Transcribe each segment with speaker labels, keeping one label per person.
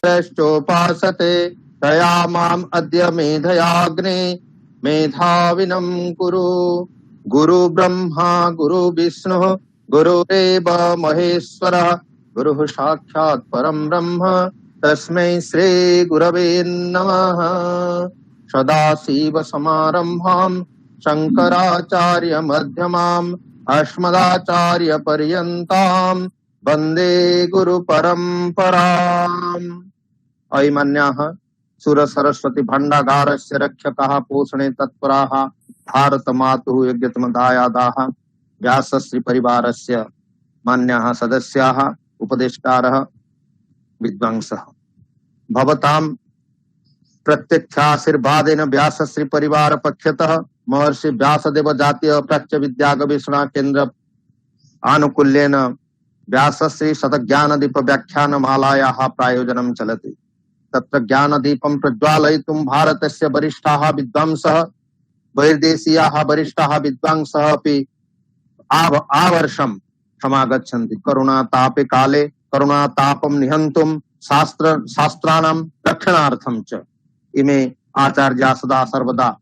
Speaker 1: श्चोपासते तया माम् अद्य मेधयाग्ने मेधाविनं कुरु। गुरु ब्रह्मा गुरु विष्णु गुरुरेव महेश्वरः गुरुः साक्षात् परं ब्रह्म तस्मै श्री गुरवे नमः। सदाशिवसमारम्भां शंकराचार्य मध्यमाम् अस्मदाचार्य पर्यन्तां वन्दे गुरु परम्पराम्। अयमन्याः सुर सरस्वती भण्डागारस्य रक्षकाः पोषणे तत्पराः भारत मातुः यज्ञतमदायादाः व्यासश्री परिवारस्य मान्याः सदस्याः उपदेष्टारः विद्वांसः भवतां प्रत्यक्षाशीर्वादेन व्यासश्री परिवार पक्षतः महर्षि व्यासदेव जातीय प्राच्य विद्या गवेषणा केंद्र आनुकूल्येन व्यासश्री शतज्ञानदीप व्याख्यानमालायाः प्रायोजनं चलति। तत्र ज्ञानदीपं प्रज्वालयितुं भारतस्य वरिष्ठाः विद्वांसः बहिर्देशीयाः वरिष्ठाः विद्वांसः अपि आवर्षं समागच्छन्ति। करुणातापे काले करुणातापं निहन्तुं शास्त्राणां रक्षणार्थं च इमे आचार्याः सदा सर्वदा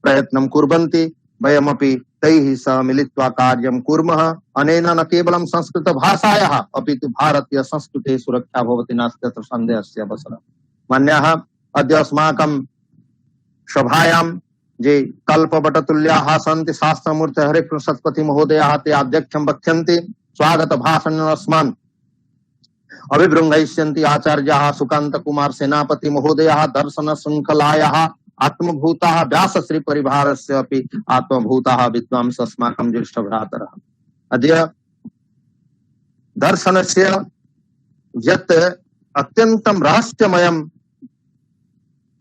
Speaker 1: प्रयत्नं कुर्वन्ति। वयमपि तैः सह मिलित्वा कार्यं कुर्मः। अनेन न केवलं संस्कृत भाषायाः अपि तु भारतीय संस्कृतेः सुरक्षा भवति नास्ति तत्र सन्देहस्य अवसरः। मान्याः अद्य अस्माकं सभायां ये कल्पवटतुल्याः सन्ति शास्त्रमूर्तयः हरिकृष्ण सत्पथि महोदयाः ते अध्यक्षं वक्ष्यन्ति। स्वागत भाषणमस्मान् अभिबृंहयिष्यन्ति आचार्याः सुकान्त कुमार सेनापति महोदयाः दर्शन श्रृंखलायाः आत्मभूताः व्यासश्री परिवारस्य अपि आत्मभूताः विद्वांस अस्माकं ज्येष्ठ भ्रातरः। अद्य दर्शनस्य यत् अत्यन्तं रहस्यमयं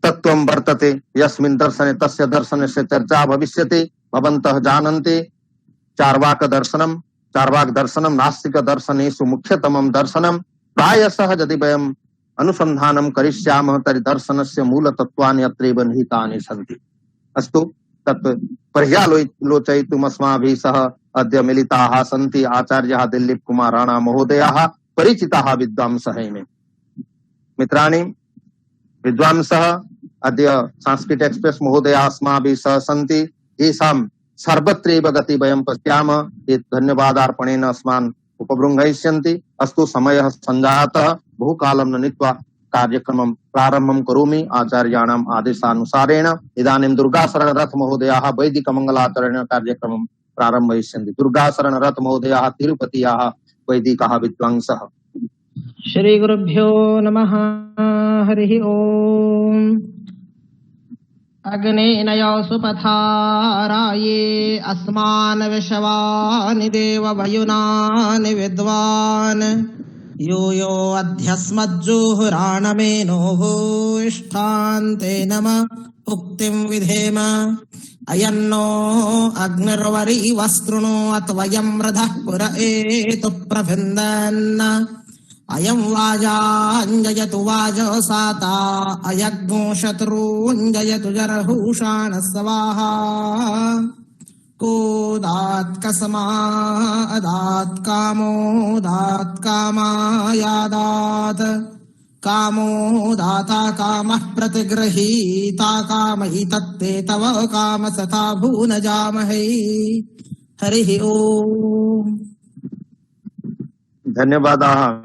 Speaker 1: तत्त्वं वर्तते यस्मिन् दर्शने तस्य दर्शनस्य चर्चा भविष्यति। भवन्तः जानन्ति चार्वाक दर्शनं नास्तिक दर्शनेषु मुख्यतमं दर्शनं। प्रायशः यदि वयम् अनुसन्धानं करिष्यामः तर्हि दर्शनस्य मूलतत्त्वानि अत्रैव निहितानि सन्ति। अस्तु तत् पर्यालोचयितुम् अस्माभिः सह अद्य मिलिताः सन्ति आचार्यः दिलीप कुमार राणा महोदयाः परिचिताः विद्वांसः इमे। मित्राणि विद्वांसः अद्य संस्कृत एक्सप्रेस महोदयाः अस्माभिः सह सन्ति। येषां सर्वत्रैव गति वयं पश्यामः। ये धन्यवादार्पणेन अस्मान् उपबृंहयिष्यन्ति। अस्तु समयः सञ्जातः बहुकालं न नीत्वा कार्यक्रमं प्रारम्भं करोमि आचार्याणाम् आदेशानुसारेण। इदानीं दुर्गाशरण रथ महोदयाः वैदिक मंगलाचरण कार्यक्रमं प्रारम्भयिष्यन्ति। दुर्गाशरण रथ महोदयाः तिरुपतियाः वैदिकाः विद्वांसः।
Speaker 2: श्री गुरुभ्यो नमः। हरिः ओम्। अग्नेनयो सुपथाराये अस्मान् विश्वानि देव वयुनानि विद्वान् यूयो अध्यस्मज्जुहुराणमेनो भूष्ठान्ते नम उक्तिं विधेम। अयन्नो अग्निर्वरी वस्त्रुणो अत्वयं रथः पुर एतु प्रभिन्दन्। अयं वाजाञ्जयतु वाजसाता अयज्ञो शत्रूञ्जयतु जरहूषाण स्वाहा। कोदात्कस्मादात् कामोदात् कामायादात् कामो दाता कामः प्रतिगृहीता कामैतत्ते तव काम सता भून जामहे। हरिः ओम्।
Speaker 1: धन्यवादाः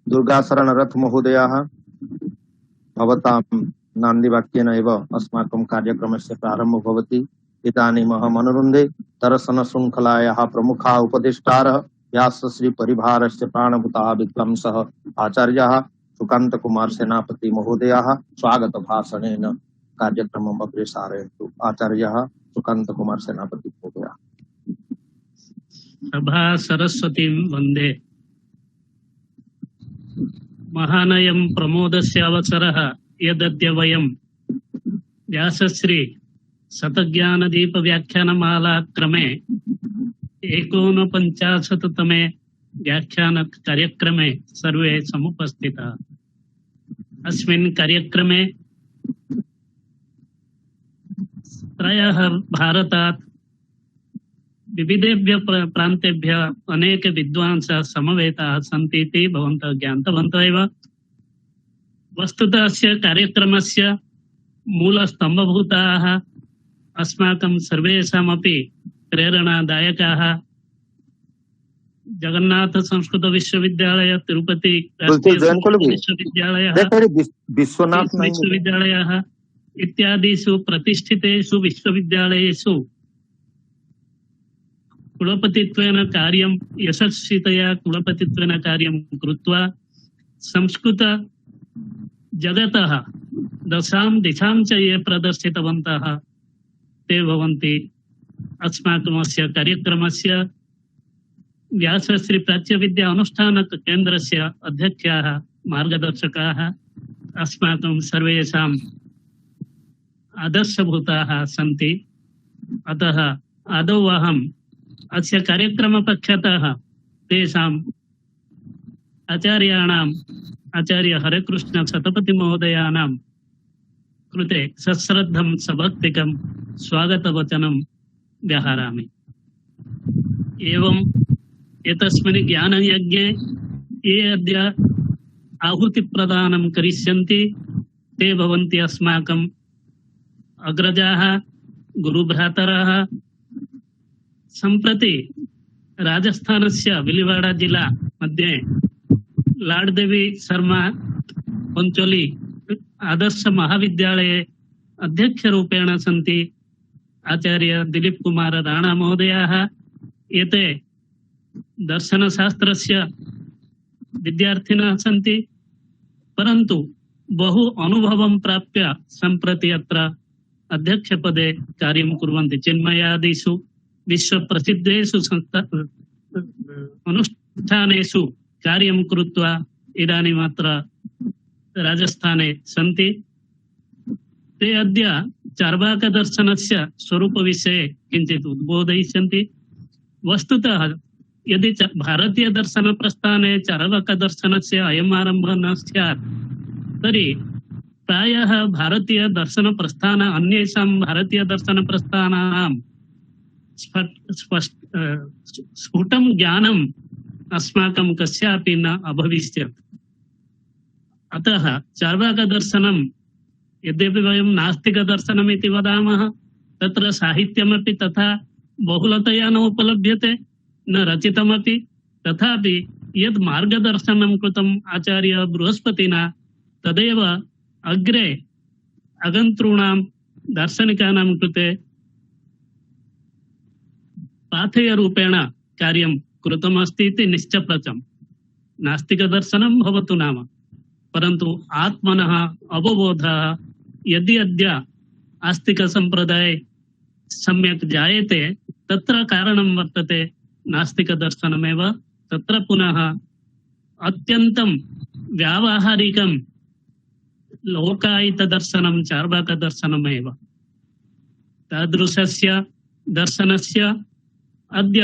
Speaker 1: दुर्गाशरण रथ महोदयाः। भवतां नान्दीवाक्येन एव अस्माकं कार्यक्रमस्य प्रारम्भो भवति। इदानीम् अहम् अनुरुन्धे दर्शन शृङ्खलायाः प्रमुखाः उपदेष्टारः व्यासश्री परिवारस्य प्राणभूताः विद्वांसः आचार्याः सुकान्त कुमार सेनापति महोदयाः स्वागत भाषणेन कार्यक्रमम् अग्रे सारयन्तु। आचार्यः सुकान्त कुमार सेनापति महोदयाः।
Speaker 3: सभा सरस्वतीं वन्दे। महानयं प्रमोदस्य अवसरः यदद्य वयं व्यासश्री शतज्ञानदीप व्याख्यानमाला क्रमे 49तमे व्याख्यान कार्यक्रमे सर्वे समुपस्थिताः। अस्मिन् कार्यक्रमे त्रयः भारतात् विविधेभ्यः प्रान्तेभ्यः अनेके विद्वांसः समवेताः सन्ति इति भवन्तः ज्ञातवन्तः एव। वस्तुतः अस्य कार्यक्रमस्य मूलस्तम्भभूताः अस्माकं सर्वेषामपि प्रेरणादायकाः जगन्नाथ संस्कृत विश्वविद्यालय, तिरुपति राष्ट्रीय संस्कृत विश्वविद्यालय,
Speaker 1: विश्वनाथ
Speaker 3: विश्वविद्यालयः इत्यादिषु प्रतिष्ठितेषु विश्वविद्यालयेषु कुलपतित्वेन कार्यं यशस्वितया कुलपतित्वेन कार्यं कृत्वा संस्कृत जगतः दशां दिशां च ये प्रदर्शितवन्तः ते भवन्ति अस्माकमस्य कार्यक्रमस्य व्यासश्री प्राच्यविद्या अनुष्ठान केन्द्रस्य अध्यक्षाः मार्गदर्शकाः अस्माकं सर्वेषाम् आदर्शभूताः सन्ति। अतः आदौ अहम् अस्य कार्यक्रमपक्षतः तेषाम् आचार्याणाम् आचार्य हरेकृष्ण शतपथि महोदयानां कृते सश्रद्धं सभक्तिकं स्वागतवचनं व्याहरामि। एवं एतस्मिन् ज्ञानयज्ञे ये अद्य आहुतिप्रदानं करिष्यन्ति ते भवन्ति अस्माकम् अग्रजाः गुरुभ्रातरः। सम्प्रति राजस्थानस्य विलिवाड़ा जिला मध्ये लाडदेवी शर्मा पंचोली आदर्श महाविद्यालये अध्यक्षरूपेण सन्ति आचार्य दिलीप कुमार राणा महोदयाः। एते दर्शनशास्त्रस्य विद्यार्थिनः सन्ति, परन्तु बहु अनुभवं प्राप्य सम्प्रति अत्र अध्यक्षपदे कार्यं कुर्वन्ति। चिन्मयादिषु विश्वप्रसिद्धेषु अनुष्ठानेषु कार्यं कृत्वा इदानीम् अत्र राजस्थाने सन्ति। ते अद्य चार्वाकदर्शनस्य स्वरूपविषये किञ्चित् उद्बोधयिष्यन्ति। वस्तुतः यदि भारतीय दर्शन प्रस्थाने चार्वाकदर्शनस्य अयम् आरम्भः न स्यात् तर्हि प्रायः भारतीय दर्शन प्रस्थान अन्येषां भारतीय दर्शन प्रस्थानानां स्फुटं ज्ञानम् अस्माकं कस्यापि न अभविष्यत्। अतः चार्वाकदर्शनं यद्यपि वयं नास्तिकदर्शनम् इति वदामः, तत्र साहित्यमपि तथा बहुलतया न उपलभ्यते, न रचितमपि। तथापि यद् मार्गदर्शनं कृतम् आचार्य बृहस्पतिना तदेव अग्रे आगन्तॄणां दार्शनिकानां कृते पाथेयरूपेण कार्यं कृतमस्ति इति निश्चप्रचम्। नास्तिकदर्शनं भवतु नाम, परन्तु आत्मनः अवबोधः यदि अद्य आस्तिकसम्प्रदाये सम्यक् जायते तत्र कारणं वर्तते नास्तिकदर्शनमेव। तत्र पुनः अत्यन्तं व्यावहारिकं लोकायतदर्शनं चार्वाकदर्शनमेव। तादृशस्य दर्शनस्य अद्य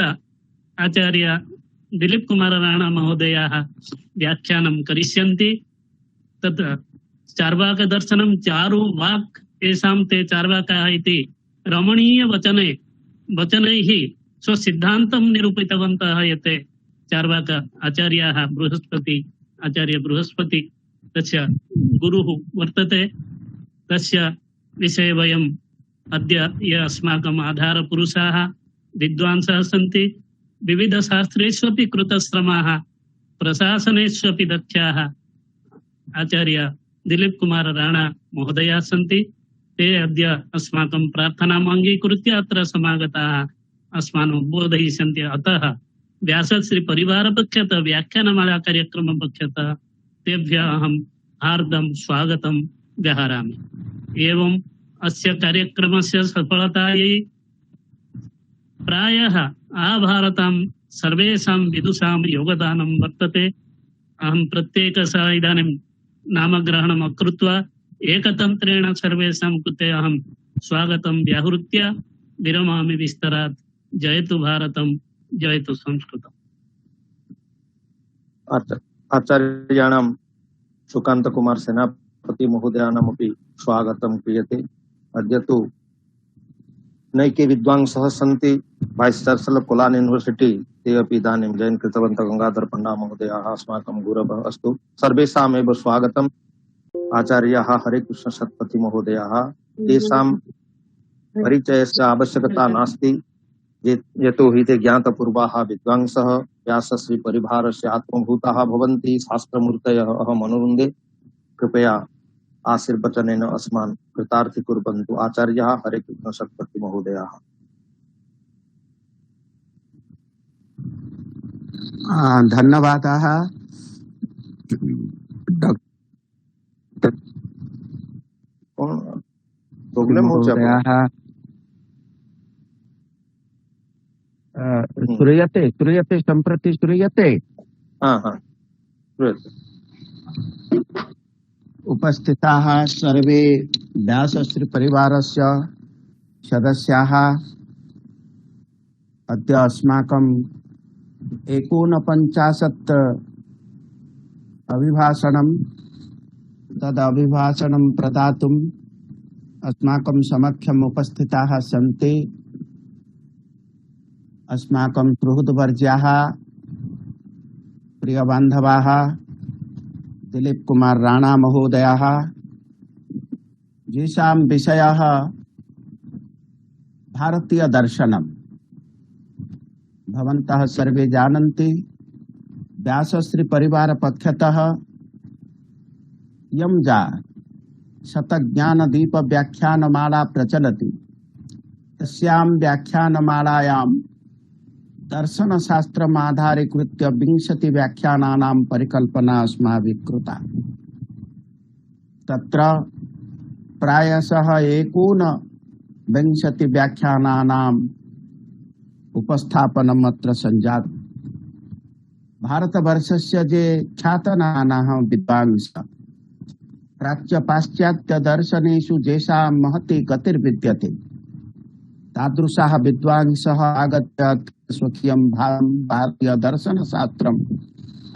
Speaker 3: आचार्य दिलीप कुमार राणा महोदयाः व्याख्यानं करिष्यन्ति। तत् चार्वाकदर्शनं चारु वाक् येषां ते चार्वाकाः इति रमणीयवचनैः स्वसिद्धान्तं निरूपितवन्तः। यते चार्वाक आचार्याः आचार्य बृहस्पति तस्य गुरुः वर्तते। तस्य विषये वयम् अद्य ये अस्माकम् आधारपुरुषाः विद्वांसः सन्ति, विविधशास्त्रेष्वपि कृतश्रमाः, प्रशासनेष्वपि दक्षाः आचार्य दिलीप कुमार राणा महोदयाः सन्ति। ते अद्य अस्माकं प्रार्थनाम् अङ्गीकृत्य अत्र समागताः अस्मान् उद्बोधयिष्यन्ति। अतः व्यासश्री परिवारपक्षतः व्याख्यानमाला कार्यक्रमपक्षतः तेभ्यः अहं हार्दं स्वागतं व्याहरामि। एवम् अस्य कार्यक्रमस्य सफलतायै प्रायः आभारतां सर्वेषां विदुषां योगदानं वर्तते। अहं प्रत्येकशः इदानीं नामग्रहणम् अकृत्वा एकतन्त्रेण सर्वेषां कृते अहं स्वागतं व्याहृत्य विरमामि विस्तरात्। जयतु भारतं, जयतु संस्कृतम्।
Speaker 1: आचार्याणां सुकान्तकुमार सेनापति महोदयानामपि स्वागतं क्रियते। अद्य तु नैके विद्वांसः सन्ति। वाइस् चान्सलर् कोलान् यूनिवर्सिटी ते अपि इदानीं जैन् कृतवन्तः। गङ्गाधर पण्डा महोदयाः अस्माकं गुरवः अस्तु। सर्वेषामेव स्वागतम्। आचार्याः हरे कृष्ण शतपथि महोदयाः तेषां परिचयस्य आवश्यकता नास्ति यतो हि ते ज्ञातपूर्वाः विद्वांसः व्यासश्री परिवारस्य आत्मभूताः भवन्ति शास्त्रमूर्तयः अहमनुरुन्दे कृपया आशीर्वचनेन अस्मान् कृतार्थी कुर्वन्तु आचार्याः हरे कृष्ण शतपथि महोदयाः।
Speaker 4: धन्यवादाः महोदयाः। श्रूयते सम्प्रति श्रूयते? उपस्थिताः सर्वे व्यासश्री परिवारस्य सदस्याः अद्य अस्माकं 49 अभिभाषणं तदभिभाषणं प्रदातुम् अस्माकं समक्षम् उपस्थिताः सन्ति। अस्माकं सुहृद्वर्याः प्रियबान्धवाः दिलीप कुमार राणा महोदयाः येषां विषयः भारतीय दर्शनम्। भवन्तः सर्वे जानन्ति व्यासश्री परिवार पक्षतः यं जा शतज्ञानदीप व्याख्यानमाला प्रचलति तस्यां व्याख्यानमालायां दर्शनशास्त्रमाधारीकृत्य 20 व्याख्यानानां परिकल्पना अस्माभिः कृता। तत्र प्रायशः 21 व्याख्यानानाम् उपस्थापनम् अत्र सञ्जातम्। भारतवर्षस्य ये ख्यातनामाः विद्वांसः प्राच्य पाश्चात्य दर्शनेषु येषां महती गतिर्विद्यते तादृशाः विद्वांसः आगत्य स्वकीयं भारतीय दर्शनशास्त्रम्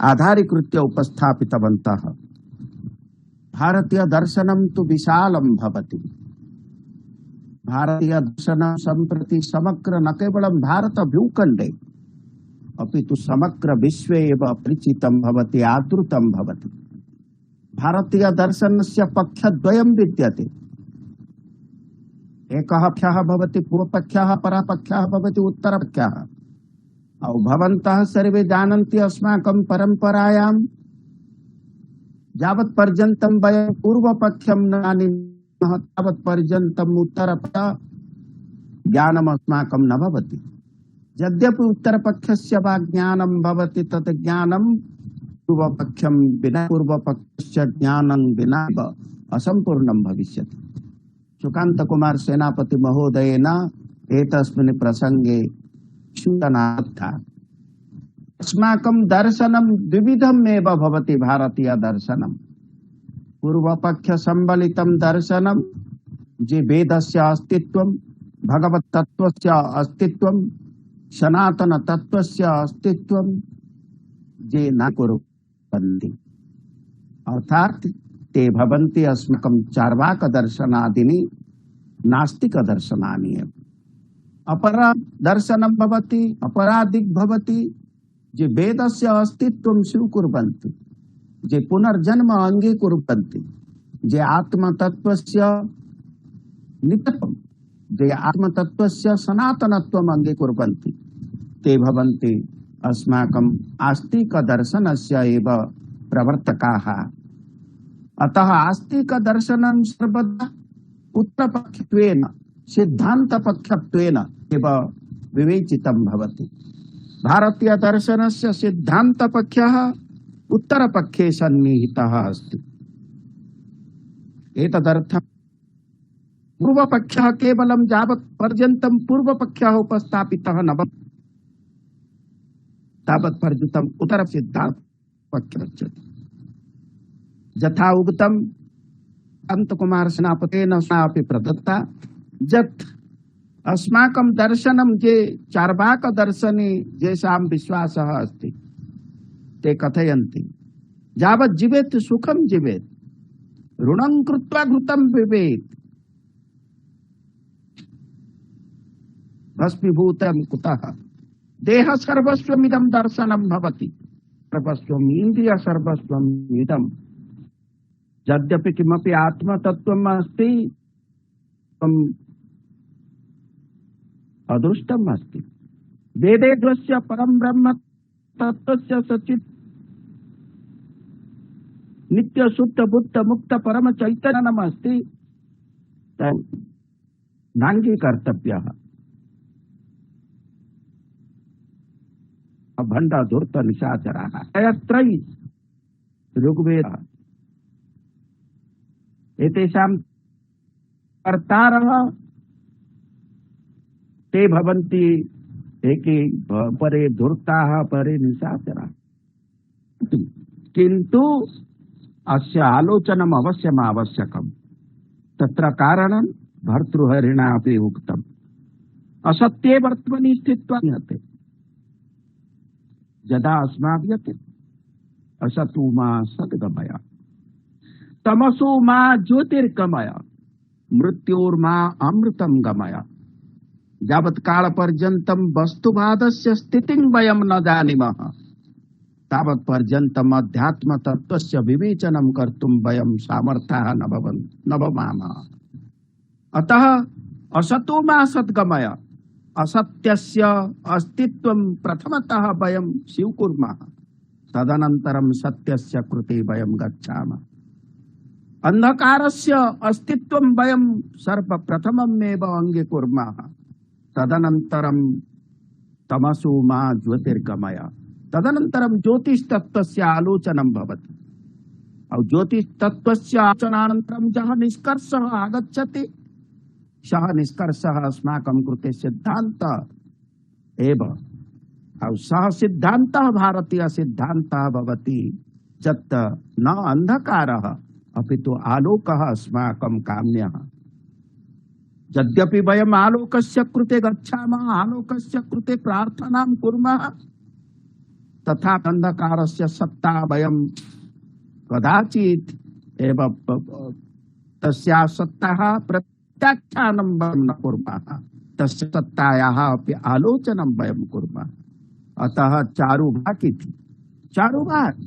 Speaker 4: आधारीकृत्य उपस्थापितवन्तः। भारतीय दर्शनं तु विशालं भवति। भारतीय दर्शनं सम्प्रति समग्र न केवलं भारत भूखण्डे अपि तु समग्र विश्वे एव परिचितं भवति, आदृतं भवति। भारतीय दर्शनस्य पक्षद्वयं विद्यते। एकः पक्षः भवति पूर्वपक्षः, परपक्षः भवति उत्तरपक्षः। भवन्तः सर्वे जानन्ति अस्माकं परम्परायां यावत् पर्यन्तं वयं पूर्वपक्षं न जानीमः तावत् पर्यन्तम् उत्तरपक्ष ज्ञानम् अस्माकं न भवति। यद्यपि उत्तरपक्षस्य वा ज्ञानं भवति तत् ज्ञानं पूर्वपक्षं विना पूर्वपक्षस्य ज्ञानं विना असम्पूर्णं भविष्यति। सुकान्त कुमार सेनापति महोदयेन एतस्मिन् प्रसंगे सूचना दत्ता। अस्माकं दर्शनं द्विविधमेव भवति। भारतीय दर्शनं पूर्वपक्ष सम्बलितं दर्शनं जे वेदस्य अस्तित्वं, भगवत् तत्त्वस्य अस्तित्वं, सनातन तत्त्वस्य अस्तित्वं जे न कुर्वन्ति, अर्थात् ते भवन्ति अस्माकं चार्वाक दर्शनादीनि नास्तिक दर्शनानि एव। अपरा दर्शनं भवति, अपराधिक भवति जे वेदस्य अस्तित्वं स्वीकुर्वन्ति, जे पुनर्जन्म अङ्गीकुर्वन्ति, जे आत्मतत्त्वस्य नित्यत्वं, जे आत्मतत्त्वस्य सनातनत्वम् अङ्गीकुर्वन्ति, ते भवन्ति अस्माकम् आस्तिक दर्शनस्य एव प्रवर्तकाः। अतः आस्तिक दर्शनं सर्वदा उत्तरपक्षत्वेन सिद्धान्तपक्षत्वेन एव विवेचितं भवति। भारतीय दर्शनस्य सिद्धान्तपक्षः उत्तरपक्षे सन्निहितः अस्ति। एतदर्थं पूर्वपक्षः केवलं यावत् पर्यन्तं पूर्वपक्षः उपस्थापितः न भवति तावत् पर्यन्तम् उत्तरसिद्धान्तपक्षः गच्छति। यथा उक्तं अनन्तकुमार सेनापतेन अपि प्रदत्ता यत् अस्माकं दर्शनं ये चार्वाक दर्शने येषां विश्वासः अस्ति ते कथयन्ति यावत् जीवेत् सुखं जीवेत्, ऋणं कृत्वा घृतं पिबेत्, भस्मीभूतं कुतः, देह सर्वस्वमिदं दर्शनं भवति, सर्वस्वम् इन्द्रिय सर्वस्वम् इदं यद्यपि किमपि आत्मतत्त्वम् अस्ति तम् अदृष्टम् अस्ति। वेदेद्वस्य परं ब्रह्म तत्त्वस्य सचित् नित्य शुद्ध बुद्ध मुक्त परम चैतन्यम् अस्ति नाङ्गीकर्तव्यः। भण्ड धूर्त निशाचराः त्रयी ऋग्वेद एतेषां कर्तारः ते भवन्ति एके परे धूर्ताः परे निशाचराः। किन्तु अस्य आलोचनम् अवश्यम् आवश्यकम्। तत्र कारणं भर्तृहरिणा अपि उक्तम्, असत्ये वर्त्मनि स्थित्वा निहते। यदा अस्माभिः असतो मा सद्गमय तमसो मा ज्योतिर्गमय मृत्योर्मा अमृतं गमय। यावत् काल पर्यन्तं वस्तुवादस्य स्थितिं वयं न जानीमः तावत् पर्यन्तम् अध्यात्म तत्त्वस्य विवेचनं कर्तुं वयं सामर्थ्याः न भवामः। अतः असतो मा सद्गमय असत्यस्य अस्तित्वं प्रथमतः वयं स्वीकुर्मः, तदनन्तरं सत्यस्य कृते वयं गच्छामः। अंधकारस्य अस्तित्वं वयं सर्वप्रथममेव अङ्गीकुर्मः, तदनन्तरं तमसो मा ज्योतिर्गमय, तदनन्तरं ज्योतिस्तत्त्वस्य आलोचनं भवति। और ज्योतिस्तत्त्वस्य आलोचनानन्तरं यः निष्कर्षः आगच्छति सः निष्कर्षः अस्माकं कृते सिद्धान्तः एव। और सः सिद्धान्तः भारतीय सिद्धान्तः भवति यत् न अंधकारः अपि तु आलोकः अस्माकं काम्यः। यद्यपि वयम् आलोकस्य कृते गच्छामः, आलोकस्य कृते प्रार्थनां कुर्मः, तथा अंधकारस्य सत्ता वयं कदाचित् एव तस्याः सत्ताः प्रत्याख्यानं वयं न कुर्मः, तस्य सत्तायाः अपि आलोचनं वयं कुर्मः। अतः चारुवाक् इति चारुवाक्,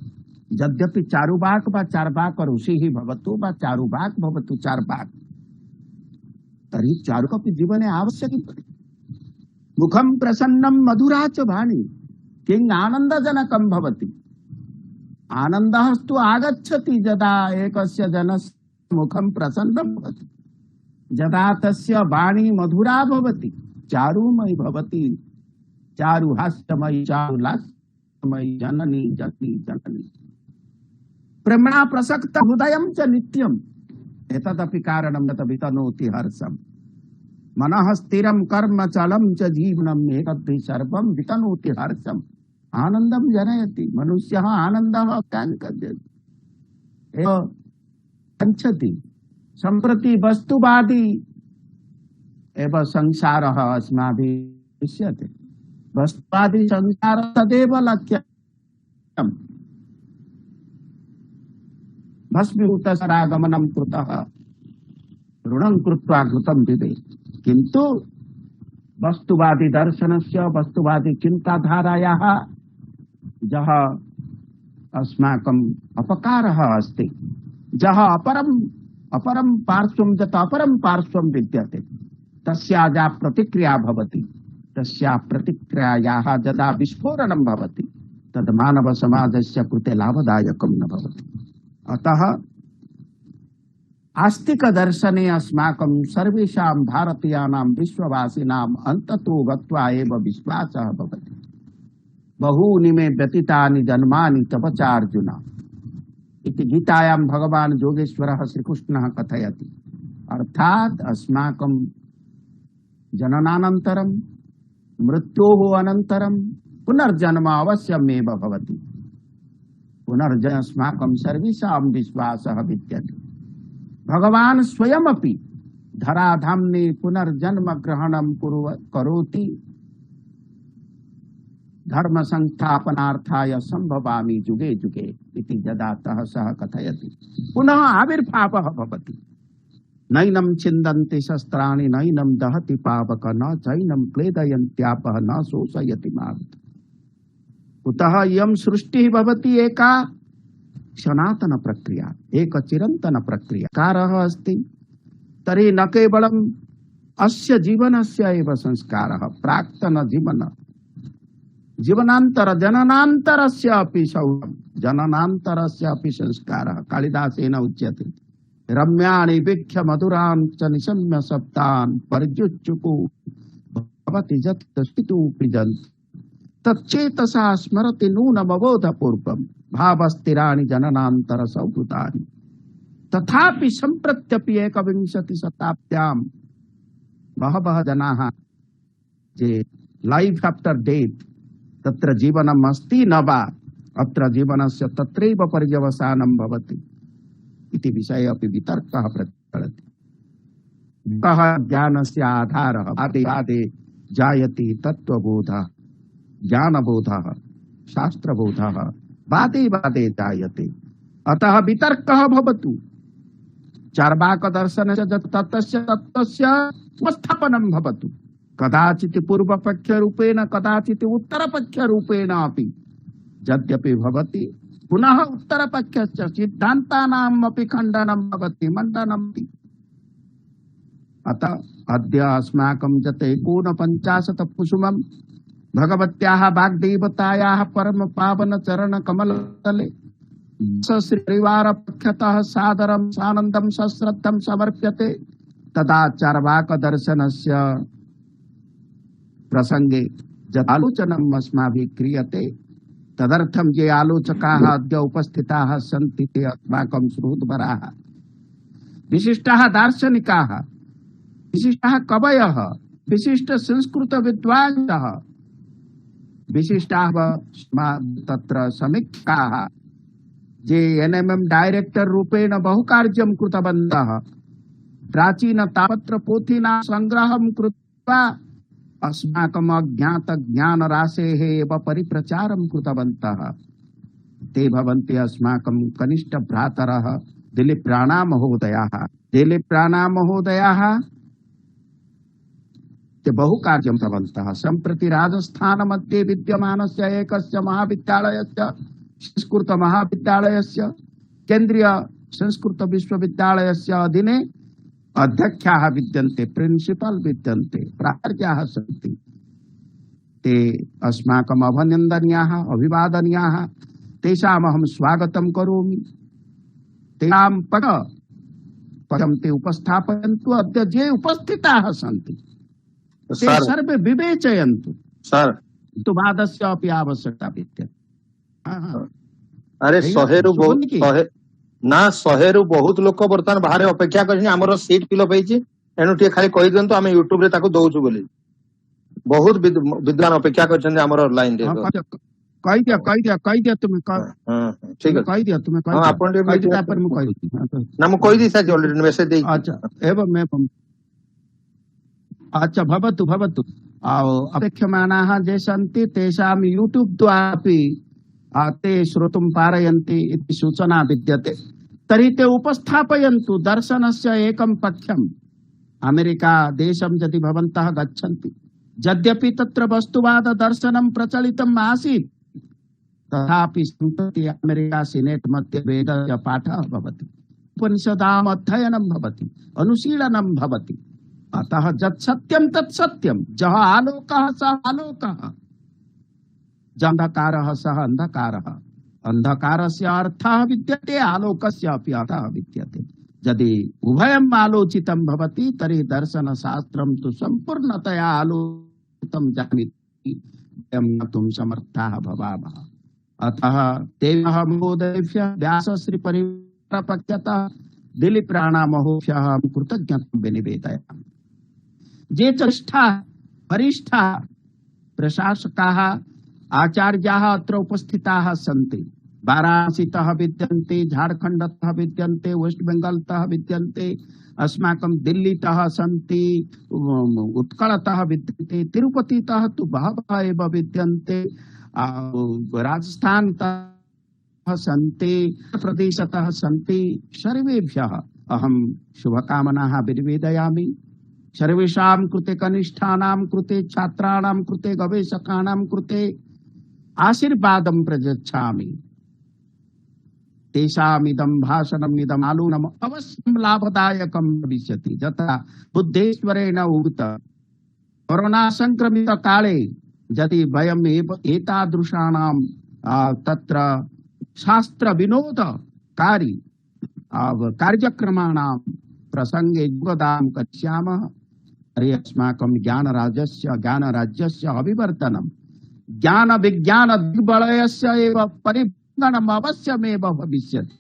Speaker 4: यद्यपि चारुवाक् वा चार्वाक ऋषिः भवतु वा चारुवाक् भवतु चार्वाक्, तर्हि चारुकपि जीवने आवश्यकी। मुखं प्रसन्नं मधुरा च वाणी किं आनन्दजनकं भवति। आनन्दः तु आगच्छति यदा एकस्य जनस्य मुखं प्रसन्नं भवति, यदा तस्य वाणी मधुरा भवति, चारुमयी भवति, चारुहास्यमयी चारुलास्यमयी जननी जननी जननी प्रेम्णा प्रसक्त हृदयं च नित्यम् एतदपि कारणं यत् वितनोति हर्षम्। मनः स्थिरं कर्म चलं च जीवनम् एतद्धि सर्वं वितनोति हर्षम्। आनंदं जनयति मनुष्यः, आनन्दः काङ्कद्यति एव गच्छति। सम्प्रति वस्तुवादी एव संसारः अस्माभिः दृश्यते। वस्तुवादी संसारः तदेव लक्ष्यम्। भस्मीभूतसरागमनं कृतः ऋणं कृत्वा घृतं पिबेत्। किन्तु वस्तुवादी दर्शनस्य वस्तुवादी चिन्ताधारायाः यः अस्माकम् अपकारः अस्ति, यः अपरं पार्श्वं यत् अपरं पार्श्वं विद्यते, तस्या या प्रतिक्रिया भवति, तस्या प्रतिक्रियायाः यदा विस्फोरणं भवति तद् मानव समाजस्य कृते लाभदायकं न भवति। अतः आस्तिक दर्शने अस्माकं सर्वेषां भारतीयानां विश्ववासिनाम् अन्ततो गत्वा एव विश्वासः भवति। बहूनि मे व्यतीतानि जन्मानि तव च अर्जुन इति गीतायां भगवान् योगेश्वरः श्रीकृष्णः कथयति। अर्थात् अस्माकं जननानन्तरं मृत्योः अनन्तरं पुनर्जन्म अवश्यमेव भवति। पुनर्जन्म अस्माकं सर्वेषां विश्वासः विद्यते। भगवान् स्वयमपि धराधाम्ने पुनर्जन्म ग्रहणं करोति। धर्म संस्थापनार्थाय संभवामि जुगे जुगे इति यदा सः कथयति। पुनः आविर्भावः भवति। नैनं छिन्दन्ति शस्त्राणि नैनं दहति पावक न चैनं क्लेदयन्त्यापः न शोषयति मारुतः। कुतः इयं सृष्टिः भवति एका सनातन प्रक्रिया, एक चिरंतन प्रक्रिया कारः अस्ति तर्हि न केवलम् अस्य जीवनस्य एव संस्कारः, प्राक्तन जीवन जीवनांतर जननांतरस्य अपि शौर्यं, जननांतरस्य अपि संस्कारः। कालिदासेन उच्यते रम्याणि वीक्ष्य मधुरान् च निशम्य सप्तान् पर्युच्युको भवति जत्तु पिजन्ति तच्चेतसा स्मरति नूनमबोधपूर्वं भावस्थिराणि जननांतर सौभूतानि। तथापि सम्प्रत्यपि एकविंशति शताब्द्यां बहवः जनाः जे लाइफ आफ्टर डेथ तत्र जीवनम् अस्ति न वा अत्र जीवनस्य तत्रैव पर्यवसानं भवति इति विषये अपि वितर्कः प्रचलति। कः ज्ञानस्य आधारः? आदि आदि जायति तत्त्वबोधः, ज्ञानबोधः, शास्त्रबोधः, वादे वादे जायते। अतः वितर्कः भवतु। चार्वाकदर्शनस्य तत्त्वस्य उपस्थापनं भवतु, कदाचित् पूर्वपक्षरूपेण कदाचित् उत्तरपक्षरूपेण अपि यद्यपि भवति, पुनः उत्तरपक्षस्य सिद्धान्तानाम् अपि खण्डनं भवति, मण्डनमपि। अतः अद्य अस्माकं यत् 49 कुसुमं भगवत्याः वाग्देवतायाः परम पावन चरण कमलतले श्रीवार पक्षतः सादरं सानन्दं सश्रद्धं समर्प्यते, तदा चार्वाक दर्शनस्य प्रसंगे यत् आलोचनम् अस्माभिः क्रियते तदर्थं ये आलोचकाः अद्य उपस्थिताः सन्ति ते अस्माकं सुहृद्वराः, विशिष्टाः दार्शनिकाः, विशिष्टाः कवयः, विशिष्ट संस्कृत विद्वांसः, विशिष्टाः तत्र समीक्षकाः जे एनएमएम डायरेक्टर रूपेण बहुकार्यं कृतवन्तः, प्राचीन तापत्र पोथीनां संग्रहं कृत्वा अस्माकम् अज्ञात ज्ञान राशेः एव परिप्रचारं कृतवन्तः। ते भवन्ति अस्माकं कनिष्ठ भ्रातरः दिलीप राणा महोदयाः। दिलीप राणा महोदयाः ते बहुकार्यं कृतवन्तः। सम्प्रति राजस्थान मध्ये विद्यमानस्य एकस्य महाविद्यालयस्य, संस्कृत महाविद्यालयस्य, केन्द्रीय संस्कृत विश्वविद्यालयस्य अधीने अध्यक्षाः विद्यन्ते, प्रिन्सिपल विद्यन्ते, प्राचार्याः सन्ति। ते अस्माकम् अभिनन्दनीयाः, अभिवादनीयाः, तेषाम् अहं स्वागतं करोमि। तेषां पदं ते उपस्थापयन्तु। अद्य ये उपस्थिताः सन्ति ते सर्वे विवेचयन्तु।
Speaker 1: सर
Speaker 4: वादस्य अपि आवश्यकता विद्यते।
Speaker 1: अरे शहेरु बहुत लोक बर्तमान बाहर अपेक्षा कर हमर सीट फिल अप होईची, एनु टिके खाली कहि दियंतु आमे यूट्यूब रे ताको दउछु बोली। बहुत विद्वान अपेक्षा करछन हमर लाइन रे।
Speaker 4: कहि दिया तुम्हें
Speaker 1: ठीक है,
Speaker 4: कहि दिया तुम्हें कहि
Speaker 1: आपन रे
Speaker 4: पर मु कहि
Speaker 1: ना मु कहि दी सा ऑलरेडी मैसेज दे।
Speaker 4: अच्छा एवं मैं अच्छा भवतु भवतु अपेक्षमाणाः ये सन्ति तेषां यूट्यूब द्वारापि ते श्रोतुं पारयन्ति इति सूचना विद्यते। तर्हि ते उपस्थापयन्तु दर्शनस्य एकं पक्षम्। अमेरिका देशं यदि भवन्तः गच्छन्ति, यद्यपि तत्र वस्तुवाद दर्शनं प्रचलितम् आसीत्, तथापि सम्प्रति अमेरिका सीनेट् मध्ये वेदस्य पाठः भवति, उपनिषदाम् अध्ययनं भवति, अनुशीलनं भवति। अतः यत् सत्यं तत् सत्यं, जः आलोकः सः आलोकः, अंधकारः सः अंधकारः। अंधकारस्य अर्थः विद्यते, आलोकस्य अपि अर्थः विद्यते। यदि उभयम् आलोचितं भवति तर्हि दर्शनशास्त्रं तु सम्पूर्णतया आलोचितं जानीति वयं ज्ञातुं समर्थाः भवामः। अतः तेभ्यः महोदयेभ्यः व्यासश्री परिवारपक्षतः दिलीप राणा महोदयः कृतज्ञतां विनिवेदयामि। ये ज्येष्ठाः वरिष्ठाः प्रशासकाः आचार्याः अत्र उपस्थिताः सन्ति। वाराणसीतः विद्यन्ते, झारखण्डतः विद्यन्ते, वेस्ट बेंगालतः विद्यन्ते, अस्माकं दिल्लीतः सन्ति, उत्कलतः विद्यन्ते, तिरुपतितः तु बहवः एव विद्यन्ते, राजस्थानतः सन्ति, प्रदेशतः सन्ति। सर्वेभ्यः अहं शुभकामनाः विनिवेदयामि। सर्वेषां कृते, कनिष्ठानां कृते, छात्राणां कृते, गवेषकाणां कृते आशीर्वादं प्रयच्छामि। तेषामिदं भाषणमिदम् आलूनम् अवश्यं लाभदायकं भविष्यति। यथा बुद्धेश्वरेण उक्तं कोरोना संक्रमित काले यदि वयम् एतादृशानां तत्र शास्त्र विनोदकारी कार्यक्रमाणां प्रसंगे योगदानं करिष्यामः तर्हि अस्माकं ज्ञानराज्यस्य अभिवर्धनं ज्ञान विज्ञान दिग्बलयस्य एव परिवर्तनम् अवश्यमेव भविष्यति।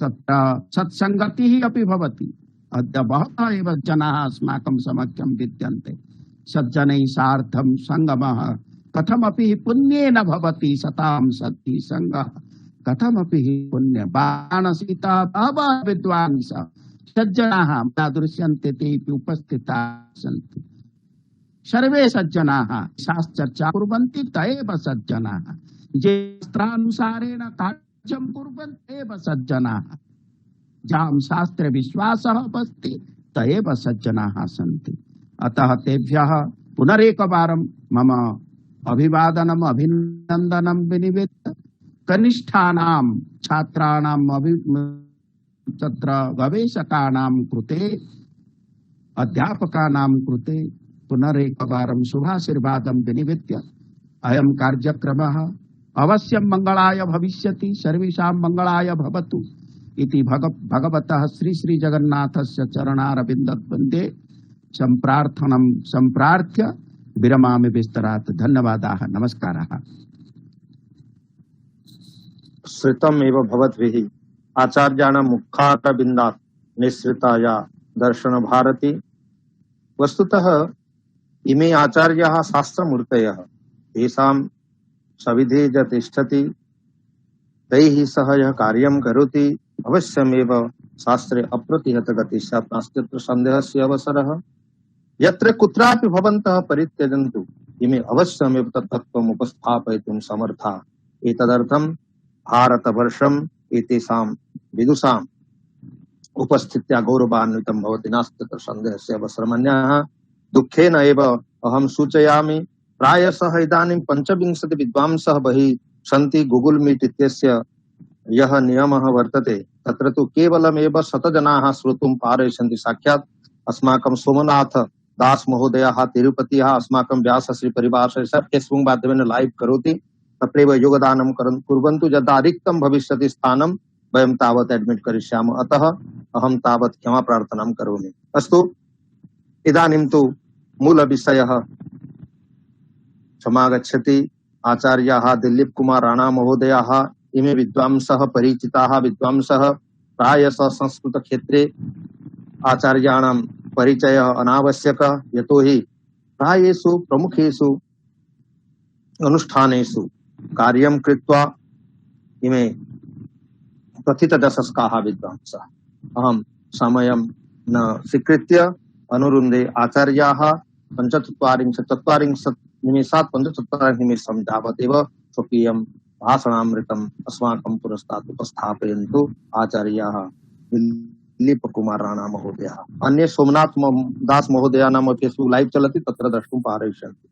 Speaker 4: तत्र सत्सङ्गतिः अपि भवति। अद्य बहवः एव जनाः अस्माकं समक्षं विद्यन्ते। सज्जनैः सार्धं सङ्गमः कथमपि पुण्येन भवति सतां सति सङ्गः कथमपि पुण्य। वाराणसीतः बहवः विद्वांसः सज्जनाः मया दृश्यन्ते, तेऽपि उपस्थिताः सन्ति। सर्वे सज्जनाः शास्त्रचर्चा कुर्वन्ति, त एव सज्जनाः। ये शास्त्रानुसारेण कार्यं कुर्वन्ति एव सज्जनाः। जां शास्त्रे विश्वासः अस्ति त एव सज्जनाः सन्ति। अतः तेभ्यः पुनरेकवारं मम अभिवादनम् अभिनन्दनं विनिवेद्य कनिष्ठानां छात्राणां तत्र गवेषकाणां कृते अध्यापकानां कृते पुनरेकवारं शुभाशीर्वादं विनिवेद्य अयं कार्यक्रमः अवश्यं मङ्गलाय भविष्यति, सर्वेषां मङ्गलाय भवतु इति भगवतः श्री जगन्नाथस्य चरणारविन्दवन्दे सम्प्रार्थनं सम्प्रार्थ्य विरमामि विस्तरात्। धन्यवादाः, नमस्काराः।
Speaker 1: श्रुतमेव भवद्भिः आचार्याणां मुखारविन्दात् निःसृताया दर्शन भारती। वस्तुतः इमे आचार्याः शास्त्रमूर्तयः, तेषां सविधे च तिष्ठति, तैः सह यः कार्यं करोति अवश्यमेव शास्त्रे अप्रतिहतगतिः स्यात्, नास्त्यत्र सन्देहस्य अवसरः। यत्र कुत्रापि भवन्तः परित्यजन्तु, इमे अवश्यमेव तत्त्वम् उपस्थापयितुं समर्थाः। एतदर्थं भारतवर्षम् एतेषां विदुषाम् उपस्थित्या गौरवान्वितं भवति, नास्त्यत्र सन्देहस्य अवसरमन्यः। दुःखेन एव अहं सूचयामि, प्रायशः इदानीं 25 विद्वांसः बहिः सन्ति। गूगल मीट इत्यस्य यः नियमः वर्तते तत्र तु केवलमेव 100 जनाः श्रोतुं पारयिष्यन्ति। साक्षात् अस्माकं सोमनाथ दास महोदयः तिरुपतिः अस्माकं व्यासश्री परिवारस्य फेसबुक माध्यमेन लाइव करोति, तत्रैव योगदानं कुर्वन्तु। यदा रिक्तं भविष्यति स्थानं वयं तावत् एडमिट् करिष्यामः। अतः अहं तावत् क्षमा प्रार्थनां करोमि। अस्तु, इदानीं तु मूलविषयः समागच्छति। आचार्याः दिलीप कुमार राणा महोदयाः, इमे विद्वांसः परिचिताः विद्वांसः। प्रायशः संस्कृतक्षेत्रे आचार्याणां परिचयः अनावश्यकः, यतोहि प्रायेषु प्रमुखेषु अनुष्ठानेषु कार्यं कृत्वा इमे प्रथितयशस्काः विद्वांसः। अहं समयं न स्वीकृत्य अनुरुन्धे आचार्याः 45 निमेषात् 45 निमेषं यावदेव स्वकीयं भाषणामृतम् अस्माकं पुरस्तात् उपस्थापयन्तु आचार्याः दिलीप कुमार राणा महोदयः। अन्ये सोमनाथ दास महोदयानां फेसबुक लाइव चलति, तत्र द्रष्टुं पारयिष्यन्ति।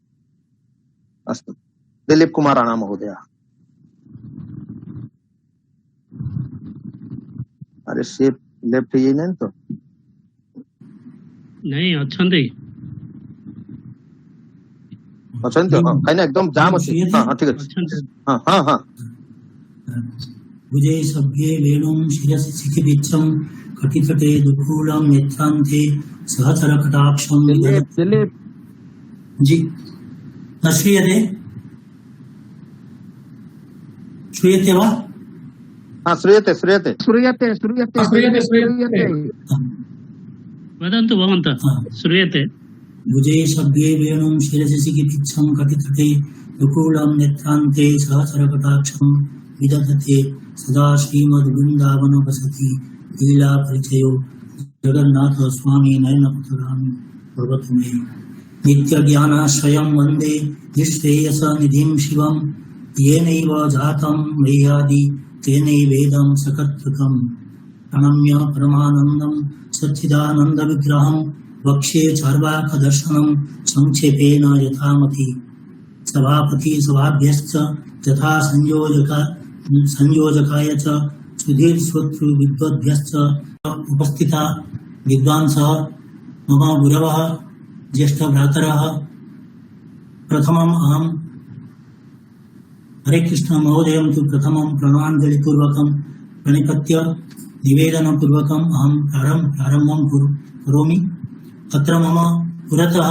Speaker 1: अस्तु, दिलीप कुमार राणा महोदयः। अरे सेफ लेफ्ट ये नहीं तो
Speaker 3: नहीं अछंती
Speaker 1: अछंती हां काही नाही एकदम जाम होती। हां ठीक आहे। हां हां हां
Speaker 5: भुजे सभ्ये वेणुं शिरसि शिखिबिच्छं कटितटे दुकूलं नेत्रान्ते सहचरकटाक्षं
Speaker 4: दिलीप
Speaker 5: जी न श्रूयते श्रूयते वा?
Speaker 1: हां श्रूयते श्रूयते
Speaker 4: श्रूयते श्रूयते श्रूयते
Speaker 3: वदन्तु भवन्तः। श्रूयते।
Speaker 5: भुजे सभ्ये वेणुं शिरसि शिखिबिच्छं कटितटे दुकूलं नेत्रान्ते सहचरकटाक्षं विदधते सदा श्रीमद्वृन्दावन वसति लीला परिचयो जगन्नाथ स्वामी नयनपथगामी भवतु मे। नित्यज्ञानाश्रयं वन्दे निःश्रेयसनिधिं शिवं येनैव जातं मय्यादि तेनैवेदं सकर्तृकम्। प्रणम्य परमानन्दं सच्चिदानन्दविग्रहं वक्ष्ये चार्वाकदर्शनं संक्षेपेण यथामति। सभापति सभाभ्यश्च तथा संयोजक संयोजकाय च सुधीर श्रोतृ विद्वद्भ्यश्च उपस्थिता विद्वांसः मम गुरवः ज्येष्ठ भ्रातरः प्रथमम् अहं हरे कृष्ण महोदयं तु प्रथमं प्रणवाञ्जलिपूर्वकं प्रणिपत्य निवेदनपूर्वकम् अहं प्रारम्भं करोमि। अत्र मम पुरतः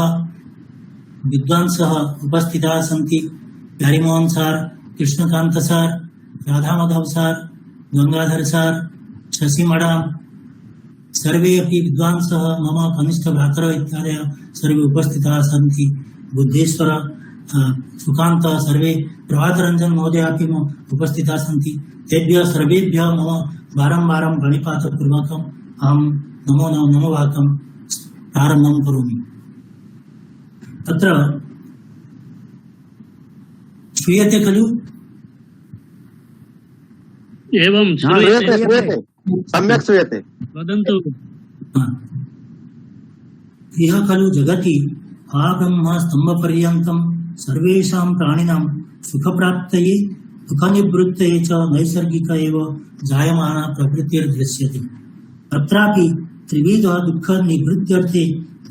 Speaker 5: विद्वांसः उपस्थिताः सन्ति। प्यारीमोहन सार, कृष्णकांत सार, राधा माधव सार, गंगाधर सार, शशि मडाम सर्वे अपि विद्वांसः मम कनिष्ठ भ्रातरः इत्यादयः सर्वे उपस्थिताः सन्ति। बुद्धेश्वर सुकांत सर्वे प्रभातरञ्जन महोदय अपि उपस्थिताः सन्ति। तेभ्यः सर्वेभ्यः मम बारम्बारं प्रणिपातपूर्वकम् अहं नमो वाक्यं प्रारम्भं करोमि। तत्र श्रूयते खलु?
Speaker 3: एवं
Speaker 1: श्रूयते श्रूयते सम्यक् श्रूयते।
Speaker 3: वदन्तु।
Speaker 5: इह खलु जगति आब्रह्म स्तम्भपर्यन्तं सर्वेषां प्राणिनां सुखप्राप्तये दुःखनिवृत्तये च नैसर्गिक एव जायमाना प्रवृत्तिर्दृश्यते। तत्रापि त्रिविध दुःखनिवृत्त्यर्थे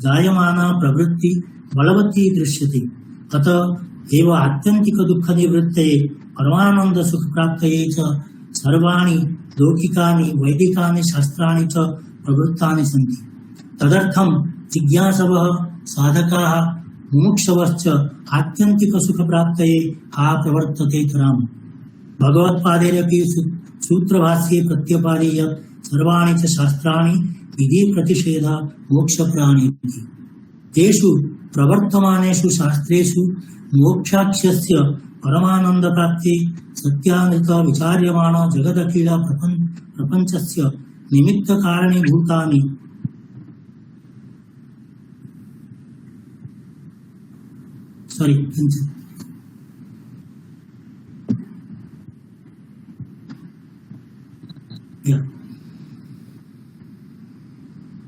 Speaker 5: जायमाना प्रवृत्ति बलवती दृश्यते। अतः एव आत्यन्तिक दुःखनिवृत्तये परमानन्द सुखप्राप्तये च सर्वाणि लौकिकानि वैदिकानि शास्त्राणि च प्रवृत्तानि सन्ति। तदर्थं जिज्ञासवः साधकाः मुमुक्षवश्च आत्यन्तिक सुखप्राप्तये प्रवर्ततेतराम्। भगवत्पादैरपि सूत्रभाष्ये प्रत्यपादे यत् सर्वाणि च शास्त्राणि विधि प्रतिषेध मोक्षप्राणि इति। तेषु प्रवर्तमानेषु शास्त्रेषु मोक्षाख्यस्य परमानंद प्राप्ति सत्यानृत विचार्यमाण जगदखिल प्रपंचस्य निमित्त कारणीभूतानि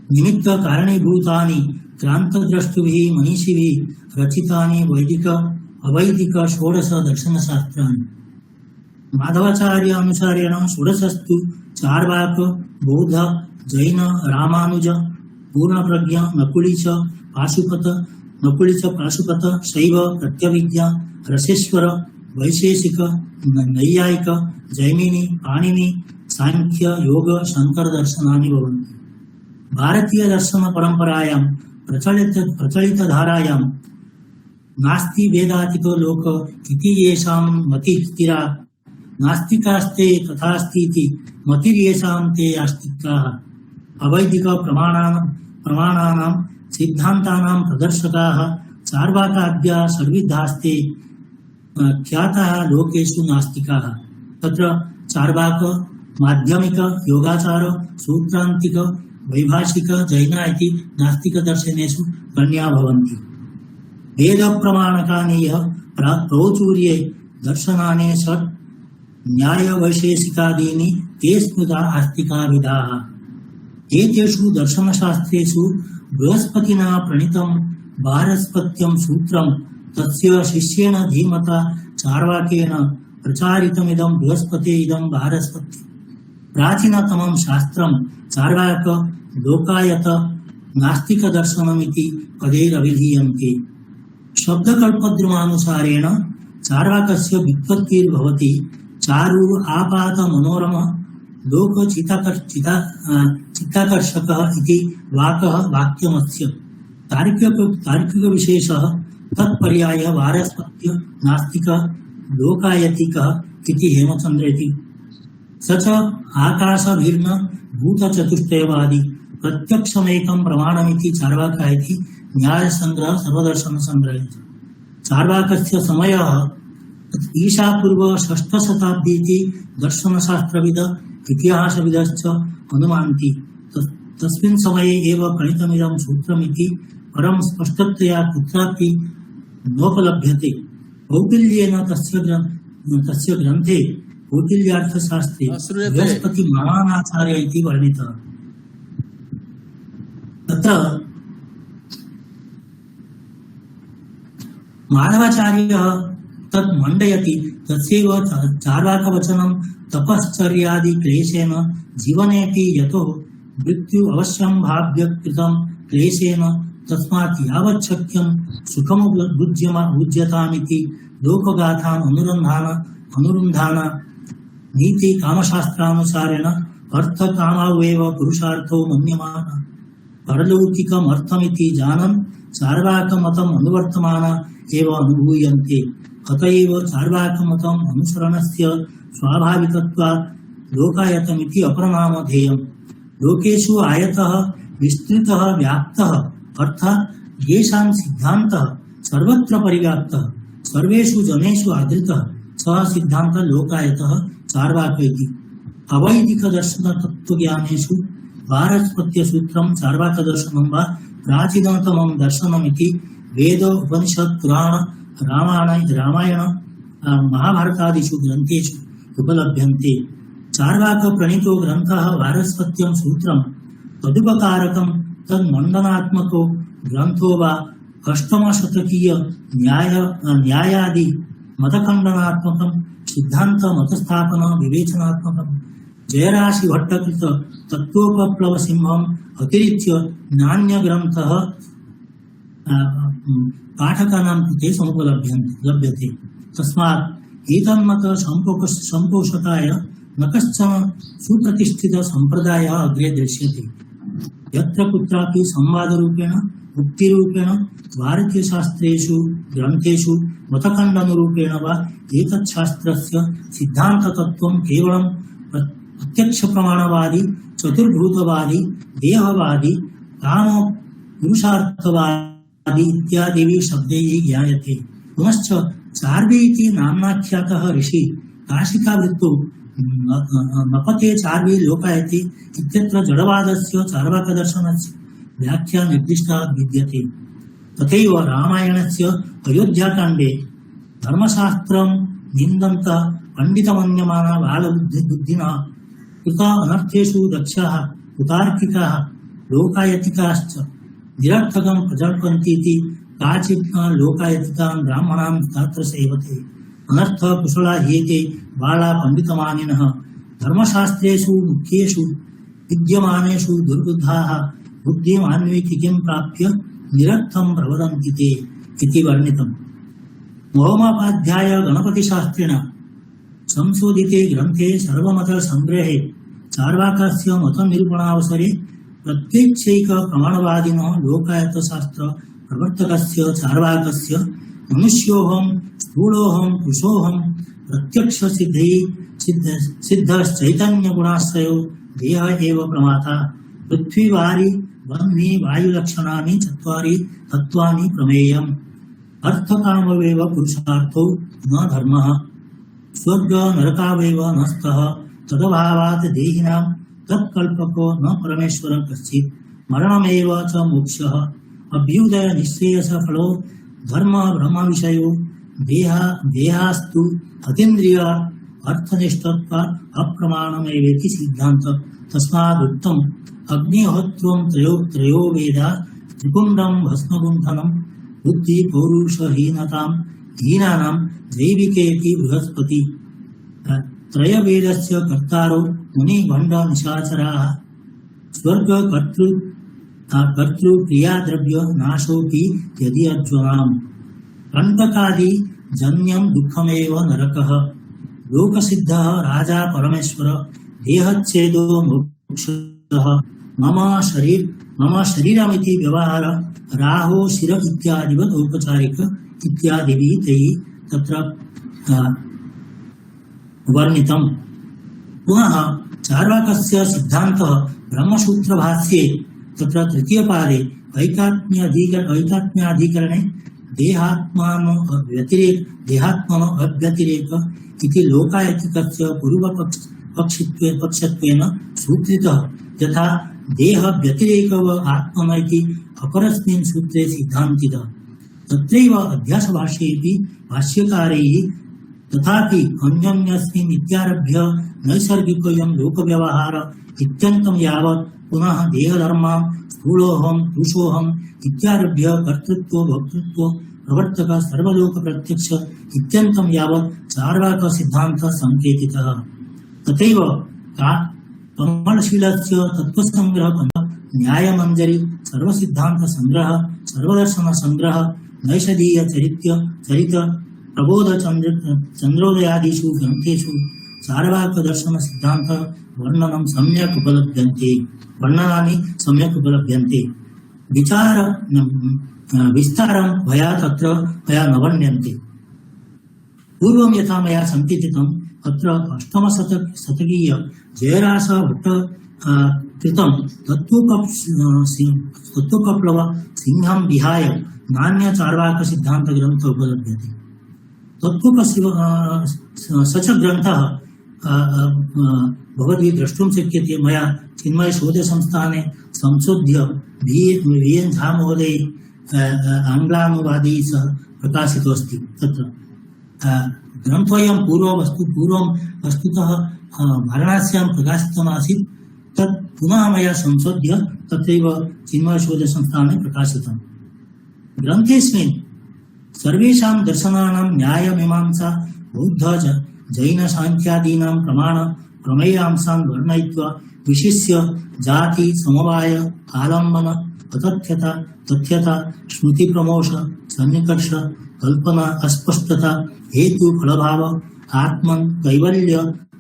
Speaker 5: निमित्त कारणीभूतानि क्रांतद्रष्टुभिः मनीषिभिः रचितानि वैदिक अवैदिक षोडश दर्शनशास्त्राणि। माधवाचार्य अनुसारेण षोडशस्तु चार्वाक बौद्ध जैन रामानुज पूर्णप्रज्ञ नकुली च पाशुपत शैव प्रत्यभिज्ञा रसेश्वर वैशेषिक नैयायिक जैमिनी पाणिनि सांख्य योग शंकर दर्शनानि भवन्ति। भारतीय दर्शन परंपरायां प्रचलित धारायां नास्ति वेदातिको लोक इति येषां मतिस्थिरा नास्तिकास्ते तथास्ति इति मतिर्येषां ते आस्तिकाः। अवैदिक प्रमाणानां सिद्धान्तानां प्रदर्शकाः चार्वाकाद्या सर्विधास्ते ख्याताः लोकेषु नास्तिकाः। तत्र चार्वाक माध्यमिक योगाचार सूत्रांतिक वैभाषिक जैन इति नास्तिक दर्शनेषु गण्या भवन्ति। वेद प्रमाणकानि यः प्रौचूर्ये दर्शनानि षट् न्याय वैशेषिकादीनि ते स्मृता आस्तिका विदाः। एतेषु दर्शनशास्त्रेषु बृहस्पतिना प्रणीतं बारस्पत्यं सूत्रं तस्य शिष्येण धीमता चार्वाकेन प्रचारितमिदं बृहस्पते इदं बारस्पति प्राचीनतमं शास्त्रं चार्वाक लोकायत नास्तिक दर्शनमिति पदैरभिधीयन्ते। शब्दकल्पद्रुमानुसारेण चार्वाकस्य व्युत्पत्तिर्भवति चारु आपात मनोरम लोक चित्ताकर्षकः इति वाकः वाक्यमस्य। तार्किक विशेषः तत्पर्यायः वारस्पत्य नास्तिक लोकायतिकः इति हेमचन्द्रेति। स च आकाशभिर्न भूतचतुष्टयवादी प्रत्यक्षमेकं प्रमाणमिति चार्वाकः इति न्यायसंग्रह सर्वदर्शन संग्रह। चार्वाकस्य समयः ईशापूर्व 6ठ शताब्दी दर्शनशास्त्रविद इतिहासविदश्च अनुमान्ति। तस्मिन् समये एव प्रणीतमिदं सूत्रमिति परं स्पष्टतया कुत्रापि नोपलभ्यते। कौटिल्येन तस्य ग्रन्थे कौटिल्यार्थशास्त्रे बृहस्पति महानाचार्य इति वर्णितः। तत्र माधवाचार्यः तत् मंडयति तस्यैव चार्वाकवचनं तपश्चर्यादि क्लेशेन जीवनेऽपि यतो मृत्यु अवश्यं भाव्य कृतं क्लेशेन तस्मात् यावत् शक्यं सुखमुज्यतामिति लोकगाथान् अनुरुन्धान नीति कामशास्त्रानुसारेण अर्थ कामावेव पुरुषार्थो मन्यमान परलौकिकम् अर्थमिति जानन् चार्वाकमतम् अनुवर्तमान एव अनुभूयन्ते अतएव चार्वाकमतम् अनुसरणस्य स्वाभाविकत्वात् लोकायतमिति अपरनामधेयम् लोकेषु आयतः विस्तृतः व्याप्तः अर्थात् येषां सिद्धान्तः सर्वत्र परिव्याप्तः सर्वेषु जनेषु आदृतः सः सिद्धान्तः लोकायतः चार्वाक इति अवैदिक दर्शन तत्त्वज्ञानेषु वारस्पत्य सूत्रं चार्वाक दर्शनं वा प्राचीनतमं दर्शनमिति वेद उपनिषत् पुराण रामायण महाभारतादिषु ग्रन्थेषु उपलभ्यन्ते चार्वाक प्रणीतो ग्रन्थः वारस्पत्यं सूत्रं तदुपकारकं तन्मण्डनात्मको ग्रन्थो वा अष्टमशतकीय न्यायादि मतखण्डनात्मकं सिद्धान्त मतस्थापन विवेचनात्मकं जयराशि भट्टकृत तत्त्वोपप्लव सिंहम् अतिरिच्य नान्य ग्रन्थः पाठकानां कृते समुपलभ्यते तस्मात् एतन्मत सम्पोषकाय न कश्चन सुप्रतिष्ठित सम्प्रदायः अग्रे दृश्यते यत्र कुत्रापि संवादरूपेण उक्तिरूपेण भारतीयशास्त्रेषु ग्रन्थेषु मतखण्डनरूपेण वा एतच्छास्त्रस्य सिद्धान्ततत्त्वं केवलं प्रत्यक्षप्रमाणवादी चतुर्भूतवादी देहवादी काम पुरुषार्थवादी इत्यादिभिः शब्दैः ज्ञायते पुनश्च चार्वी इति नाम्नाख्यातः ऋषि काशिकावृत्तौ नपते चार्वी लोकायते इत्यत्र जडवादस्य चार्वाकदर्शनस्य व्याख्या निर्दिष्टा विद्यते तथैव रामायणस्य अयोध्याकाण्डे धर्मशास्त्रं निन्दन्तः पण्डितमन्यमाना बालबुद्धिना कृत अनर्थेषु दक्षाः कुतार्किकाः लोकायतिकाश्च निरर्थकं प्रजल्पन्तीति काचित् लोकायतिकां ब्राह्मणां तत्र सेवते अनर्थ कुशला ह्येते बाला पण्डितमानिनः धर्मशास्त्रेषु मुख्येषु विद्यमानेषु दुर्बुद्धाः बुद्धिमान्वितिकिं प्राप्य निरर्थं प्रवदन्ति ते इति वर्णितम् मोहमोपाध्याय गणपतिशास्त्रिण संशोधिते ग्रन्थे सर्वमत संग्रहे चार्वाकस्य मतनिरूपणावसरे प्रत्यक्षैक प्रमाणवादिनो लोकायतशास्त्र प्रवर्तकस्य चार्वाकस्य मनुष्योऽहं स्थूलोऽहं पुरुषोऽहं प्रत्यक्ष सिद्धश्चैतन्यगुणाश्रयो देह एव प्रमाता पृथ्वी वारि वह्नि वायुलक्षणानि चत्वारि तत्त्वानि प्रमेयम् अर्थकामवेव पुरुषार्थो न धर्मः स्वर्ग नरकावेव न स्तः तदभावात् देहिनां तत्कल्पको न परमेश्वरः कश्चित् मरणमेव च मोक्षः अभ्युदय निश्रेयस फलो धर्म ब्रह्म विषयो देहास्तु अतीन्द्रिय अर्थनिष्ठत्वात् अप्रमाणमेवेति सिद्धान्त तस्मादुक्तम् अग्निहोत्रं त्रयो वेदा त्रिपुण्डं भस्मगुण्ठनं बुद्धि पौरुषहीनतां हीनानां जैविकेति बृहस्पति त्रयवेदस्य कर्तारो मुनिभण्ड निशाचराः स्वर्ग कर्तृक्रियाद्रव्य नाशोऽपि यदि अज्वनाम् कण्टकादि जन्यं दुःखमेव नरकः लोकसिद्धः राजा परमेश्वर देहच्छेदो मोक्षः मम शरीरमिति व्यवहार राहो शिर इत्यादिवत् औपचारिक इत्यादिभिः तैः तत्र वर्णितम् पुनः चार्वाकस्य सिद्धान्तः ब्रह्मसूत्रभाष्ये तत्र तृतीयपादे ऐकात्म्याधिकरणे देहात्मनो अव्यतिरेक इति लोकायतिकस्य पूर्वपक्षत्वेन सूत्रितः यथा देह व्यतिरेकव आत्मन इति अपरस्मिन् सूत्रे सिद्धान्तितः तत्रैव अध्यासभाष्येऽपि भाष्यकारैः तथापि अन्यस्मिन् इत्यारभ्य नैसर्गिकोऽयं लोकव्यवहार इत्यन्तं यावत् पुनः देहधर्म स्थूलोऽहं पुरुषोऽहम् इत्यारभ्य कर्तृत्व भोक्तृत्व प्रवर्तक सर्वलोक प्रत्यक्ष इत्यन्तं यावत् चार्वाक सिद्धान्तः संकेतितः। तथैव कमलशीलस्य तत्त्वसंग्रह, न्यायमञ्जरी, सर्वसिद्धान्त संग्रह, सर्वदर्शन संग्रह, नैषधीय चरित प्रबोध चंद्रोदयादिषु ग्रन्थेषु चार्वाक दर्शन सिद्धान्त वर्णनानि सम्यक् उपलभ्यन्ते। विचार विस्तारं मया तत्र मया न वर्ण्यन्ते। पूर्वं यथा मया संकेतितम्, अत्र अष्टमशतकीय जयरास भट्ट कृतं तत्त्वकप्लव सिंहं विहाय नान्य चार्वाक सिद्धान्त ग्रन्थ उपलभ्यते। स च ग्रन्थः भवद्भिः द्रष्टुं शक्यते। मया चिन्मय शोध संस्थाने संशोध्य VN झा महोदय आङ्ग्लानुवादैः सह प्रकाशितोऽस्ति। तत्र ग्रन्थोऽयं पूर्वं वस्तुतः वाराणस्यां प्रकाशितमासीत्। तत् पुनः मया संशोध्य तत्रैव चिन्मय शोध संस्थाने प्रकाशितम्। ग्रन्थेऽस्मिन् सर्वेषां दर्शनानां न्यायमीमांसा बौद्ध जैन सांख्यादीनां प्रमाण प्रमेयांशान् वर्णयित्वा विशिष्य जाति समवाय आलम्बन अतथ्यता तथ्यता स्मृति प्रमोश सन्निकर्ष कल्पना अस्पष्टता हेतु फलभाव आत्मन कैवल्य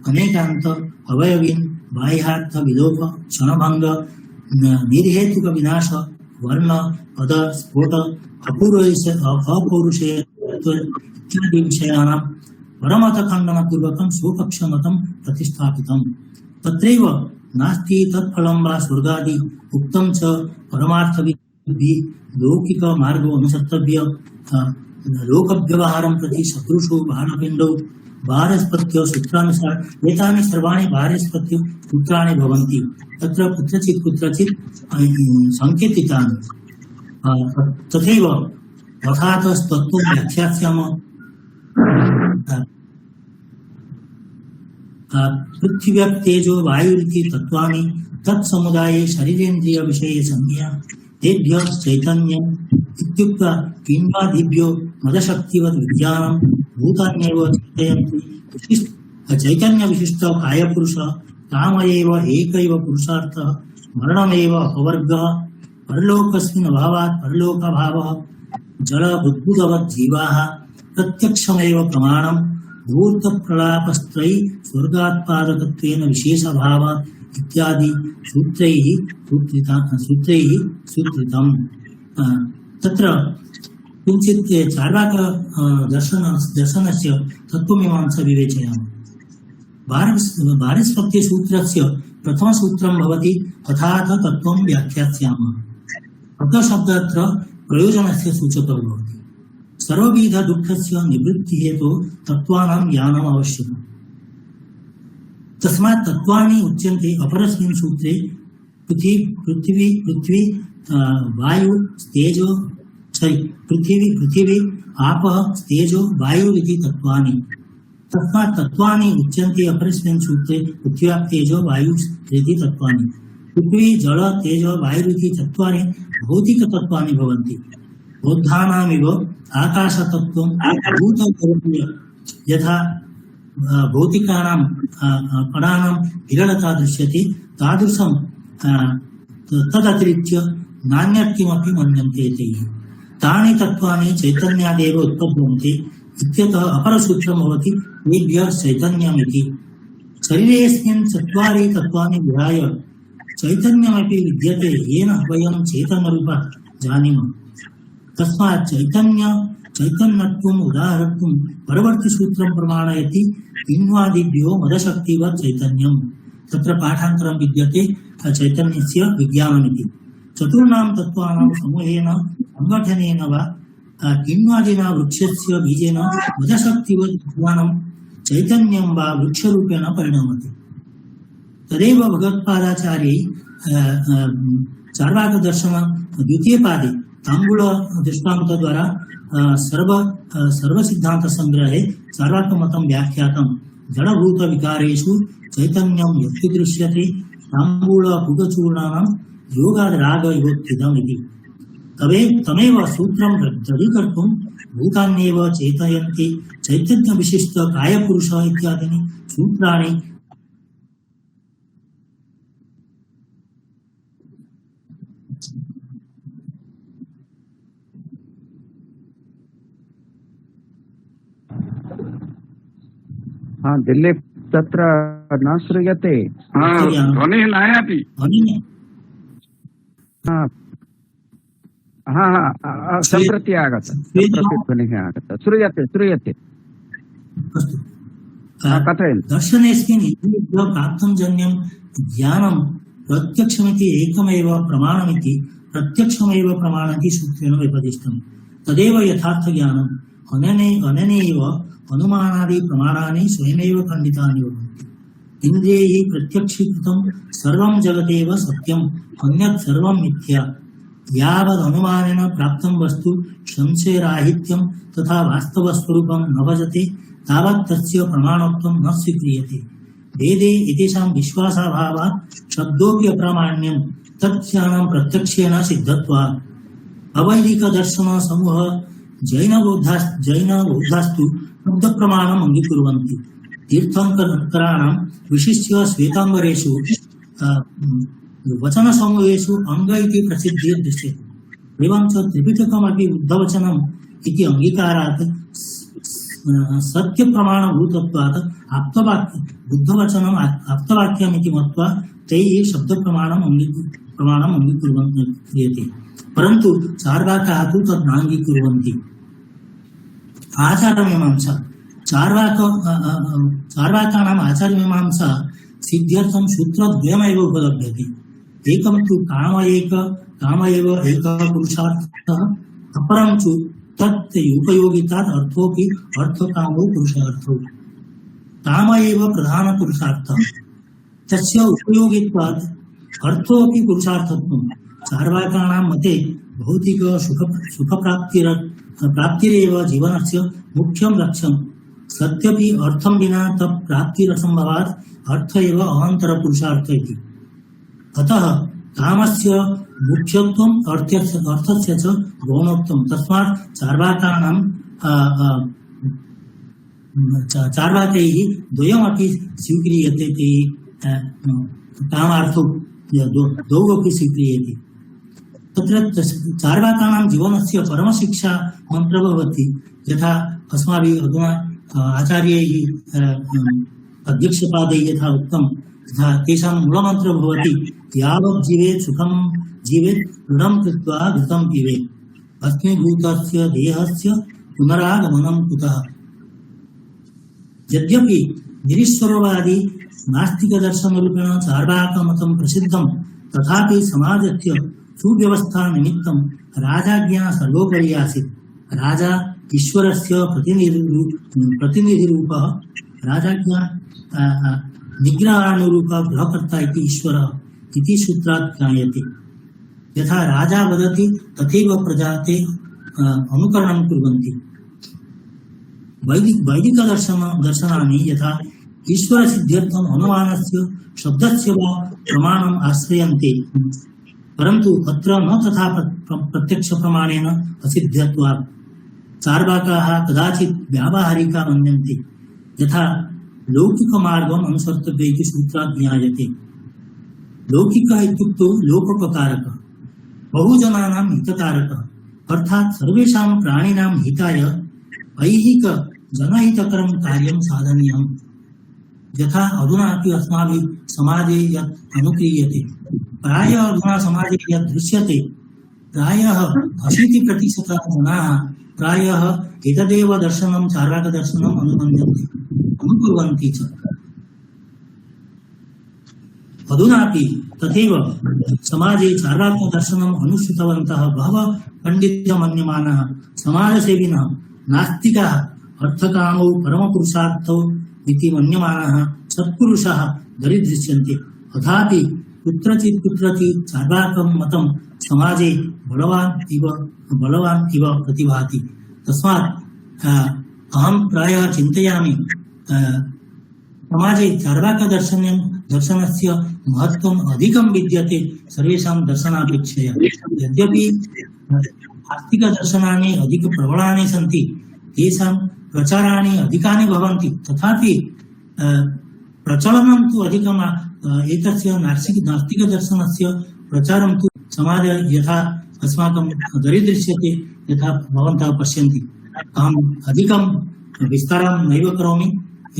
Speaker 5: अनेकांत अवयवीन बाह्यार्थ विलोप क्षणभंग निर्हेतुक विनाश वर्ण पद स्फोट अपौरुषेयत्व इत्यादि विषयाणां परमत खंडन पूर्वकं स्वपक्षमतं प्रतिष्ठापितम्। तत्रैव नास्ति तत्फलं वा स्वर्गादि उक्तं च परमार्थविद्धि लौकिक मार्गो अनुसर्तव्य लोकव्यवहारं प्रति सकृषु बाणपिण्डौ बारस्पत्यो सूत्रानुसार एतानि सर्वाणि बारस्पत्यो सूत्राणि भवन्ति। तत्र कुत्रचित् संकेतितानि। तथैव तथातस्तत्त्वं व्याख्यास्यामः। पृथिव्यप् तेजो वायुरिति तत्त्वानि तत्समुदाये शरीरेन्द्रिय विषये संज्ञा तेभ्यः चैतन्यम् इत्युक्त्वा किन्वादिभ्यो मदशक्तिवद् विज्ञानं भूतान्येव चिन्तयन्ति। चैतन्य विशिष्ट कायपुरुष काम एव एकैव पुरुषार्थः मरणमेव अपवर्गः परलोकस्मिन् अभावात् परलोकभावः जल बुद्बुदवत् जीवाः प्रत्यक्षमेव प्रमाणम् धूर्तप्रलापस्त्रयी स्वर्गात्पादकत्वेन विशेषभावात् इत्यादि सूत्रैः सूत्रितम्। तत्र किञ्चित् चार्वाक दर्शनस्य तत्त्वमीमांसा विवेचयामः। वारस्पत्यसूत्रस्य प्रथमसूत्रं भवति अथात तत्त्वं व्याख्यास्यामः। अर्थशब्दः प्रयोजनस्य सूचकः भवति। सर्वविध दुःखस्य निवृत्तिहेतोः तत्त्वानां ज्ञानम् आवश्यकम्। तस्मात् तत्त्वानि उच्यन्ते अपरस्मिन् सूत्रे पृथ्वी वायु तेजो पृथिवी आपः तेजो वायु इति तत्त्वानि। तस्मात् तत्त्वानि उच्यन्ते अपरस्मिन् सूत्रे पृथिव्याः तेजो वायु इति तत्त्वानि। पृथ्वी जल तेजो वायु इति तत्त्वानि भौतिकतत्त्वानि भवन्ति। बौद्धानामिव आकाशतत्त्वं भूतकल्प्य यथा भौतिकानां कणानां विरलता दृश्यते तादृशं तदतिरिच्य नान्यत् किमपि मन्यन्ते तैः। तानि तत्त्वानि चैतन्यादेव उत्पद्यन्ते इत्यतः अपरसूत्रं भवति तेभ्यः चैतन्यमिति। शरीरेऽस्मिन् चत्वारि तत्त्वानि विहाय चैतन्यमपि विद्यते येन वयं चेतनरूपं जानीमः। तस्मात् चैतन्यत्वम् उदाहर्तुं परवर्तिसूत्रं प्रमाणयति किन्वादिभ्यो मदशक्तिवत् चैतन्यम्। तत्र पाठान्तरं विद्यते चैतन्यस्य विज्ञानमिति। चतुर्णां तत्त्वानां समूहेन संगठनेन वा किन्वादिना वृक्षस्य बीजेन मदशक्तिवत् ज्ञानं चैतन्यं वा वृक्षरूपेण परिणमते। तदेव भगवत्पादाचार्यै चार्वाकदर्शन द्वितीय पादे तांबूल दृष्टांत द्वारा सर्व सिद्धांत संग्रहे चार्वाक मतं व्याख्यातं। जड़भूत विकारेषु चैतन्यं यत्ति दृश्यते तांबूल पुगचूर्णानां योगाद् राग योत्थितम् इति। तमेव सूत्रं दृढीकर्तुं भूतान्येव चेतयन्ति चैतन्य विशिष्ट काय पुरुष इत्यादीनि सूत्राणि
Speaker 4: हाँ दिलीप तत्र न श्रूयते।
Speaker 6: ध्वनिः नायाति।
Speaker 4: हाँ हाँ सम्प्रति आगत, सम्प्रति ध्वनिः आगत, श्रूयते श्रूयते। कथयन्तु।
Speaker 5: दर्शनेऽस्मिन् प्राप्तं जन्यं ज्ञानं प्रत्यक्षमिति एकमेव प्रमाणमिति प्रत्यक्षमेव प्रमाणमिति सूत्रेण व्यपदिष्टम्। तदेव यथार्थ ज्ञानम्। अनेनैव अनुमानादि प्रमाणानि स्वयमेव खण्डितानि भवन्ति। इन्द्रियैः प्रत्यक्षीकृतं सर्वं जगदेव सत्यम्, अन्यत् सर्वं मिथ्या। यावद् अनुमानेन प्राप्तं वस्तु संशयराहित्यं तथा वास्तवस्वरूपं न भजते तावत् तस्य प्रमाणत्वं न स्वीक्रियते। वेदे एतेषां विश्वासाभावात् शब्दोऽपि अप्रामाण्यं तज्ज्ञानं प्रत्यक्षेण सिद्धत्वात्। अवैदिकदर्शन समूह जैन बौद्धास्तु शब्द प्रमाणम् अंगीकुर्वन्ति। तीर्थंकराणां विशिष्य श्वेतांबरेषु वचन समूहेषु अंग इति प्रसिद्धिः दृश्यते। एवं च त्रिपिटकमपि बुद्धवचनम् इति अंगीकारात् सत्य प्रमाणभूतत्वात् आप्तवाक्य बुद्धवचनम् आप्तवाक्यम् इति मत्वा तैः शब्द प्रमाणम् अंगीकुर्वन्ति क्रियते। परन्तु चार्वाकाः तु तद् नाङ्गीकुर्वन्ति। आचारमीमांसा चार्वाकानाम् आचारमीमांसा सिद्ध्यर्थं सूत्रद्वयमेव उपलभ्यते। एकं तु काम एव एकः पुरुषार्थः, अपरं तु तत् उपयोगितात् अर्थोऽपि अर्थकामो पुरुषार्थो। काम एव प्रधान पुरुषार्थः, तस्य उपयोगित्वात् अर्थोऽपि पुरुषार्थत्वम्। चार्वाकाणां मते भौतिक सुखप्राप्तिरेव जीवनस्य मुख्यं लक्ष्यम्। सत्यपि अर्थं विना तत् प्राप्तिरसम्भवात् अर्थ एव अहंतर पुरुषार्थ इति। अतः कामस्य मुख्यत्वम् अर्थस्य च गौणत्वम्। तस्मात् चार्वाकैः द्वयमपि स्वीक्रियते। ते कामार्थौ द्वौ अपि स्वीक्रियते। तत्र चार्वाकाणां जीवनस्य परमशिक्षा मन्त्रः भवति। यथा अस्माभिः अधुना आचार्यैः अध्यक्षपादैः यथा उक्तं तथा तेषां मूलमन्त्रः भवति यावत् जीवेत् सुखं जीवेत् ऋणं कृत्वा घृतं पिबेत् अस्मिभूतस्य देहस्य पुनरागमनं कुतः। यद्यपि निरीश्वरवादी नास्तिकदर्शनरूपेण चार्वाकमतं प्रसिद्धं तथापि समाजस्य सुव्यवस्था निमित्तं राजाज्ञा सर्वोपरि आसीत्। राजा ईश्वरस्य प्रतिनिधिरूपः। राजाज्ञा निग्रहानुरूपः गृहकर्ता इति ईश्वरः इति सूत्रात् ज्ञायते। यथा राजा वदति तथैव प्रजा ते अनुकरणं कुर्वन्ति। वैदिकदर्शनानि यथा ईश्वरसिद्ध्यर्थम् अनुमानस्य शब्दस्य वा प्रमाणम् आश्रयन्ते, परन्तु अत्र न तथा प्रत्यक्ष प्रमाणेन असिद्ध्यत्वात् चार्वाकाः कदाचित् व्यावहारिका मन्यन्ते। यथा लौकिकमार्गम् अनुसर्तव्य इति सूत्रात् ज्ञायते। लौकिकः इत्युक्तौ लोकोपकारकः, बहुजनानां हितकारकः, अर्थात् सर्वेषां प्राणिनां हिताय ऐहिक जनहितकरं कार्यं साधनीयम्। यथा अधुना अपि अस्माभिः समाजे यत् अनुक्रियते, प्रायः अधुना समाजे यत् दृश्यते, प्रायः 80% जनाः प्रायः एतदेव दर्शनं चार्वाकदर्शनम् अनुकुर्वन्ति च। अधुनापि तथैव समाजे चार्वाकदर्शनम् अनुसृतवन्तः बहवः पण्डितमन्यमानः समाजसेविनः नास्तिकाः अर्थकामौ परमपुरुषार्थौ इति मन्यमानः सत्पुरुषाः दरीदृश्यन्ते। तथापि कुत्रचित् चार्वाकं मतं समाजे बलवान् इव प्रतिभाति। तस्मात् अहं प्रायः चिन्तयामि समाजे चार्वाकदर्शनस्य महत्त्वम् अधिकं विद्यते सर्वेषां दर्शनापेक्षया। यद्यपि आस्तिकदर्शनानि अधिक प्रबलानि सन्ति, तेषां प्रचाराणि अधिकानि भवन्ति, तथापि प्रचलनं तु अधिकम् एतस्य नास्तिकदर्शनस्य प्रचारं तु समाजे यथा अस्माकं दरीदृश्यते यथा भवन्तः पश्यन्ति। अहम् अधिकं विस्तारं नैव करोमि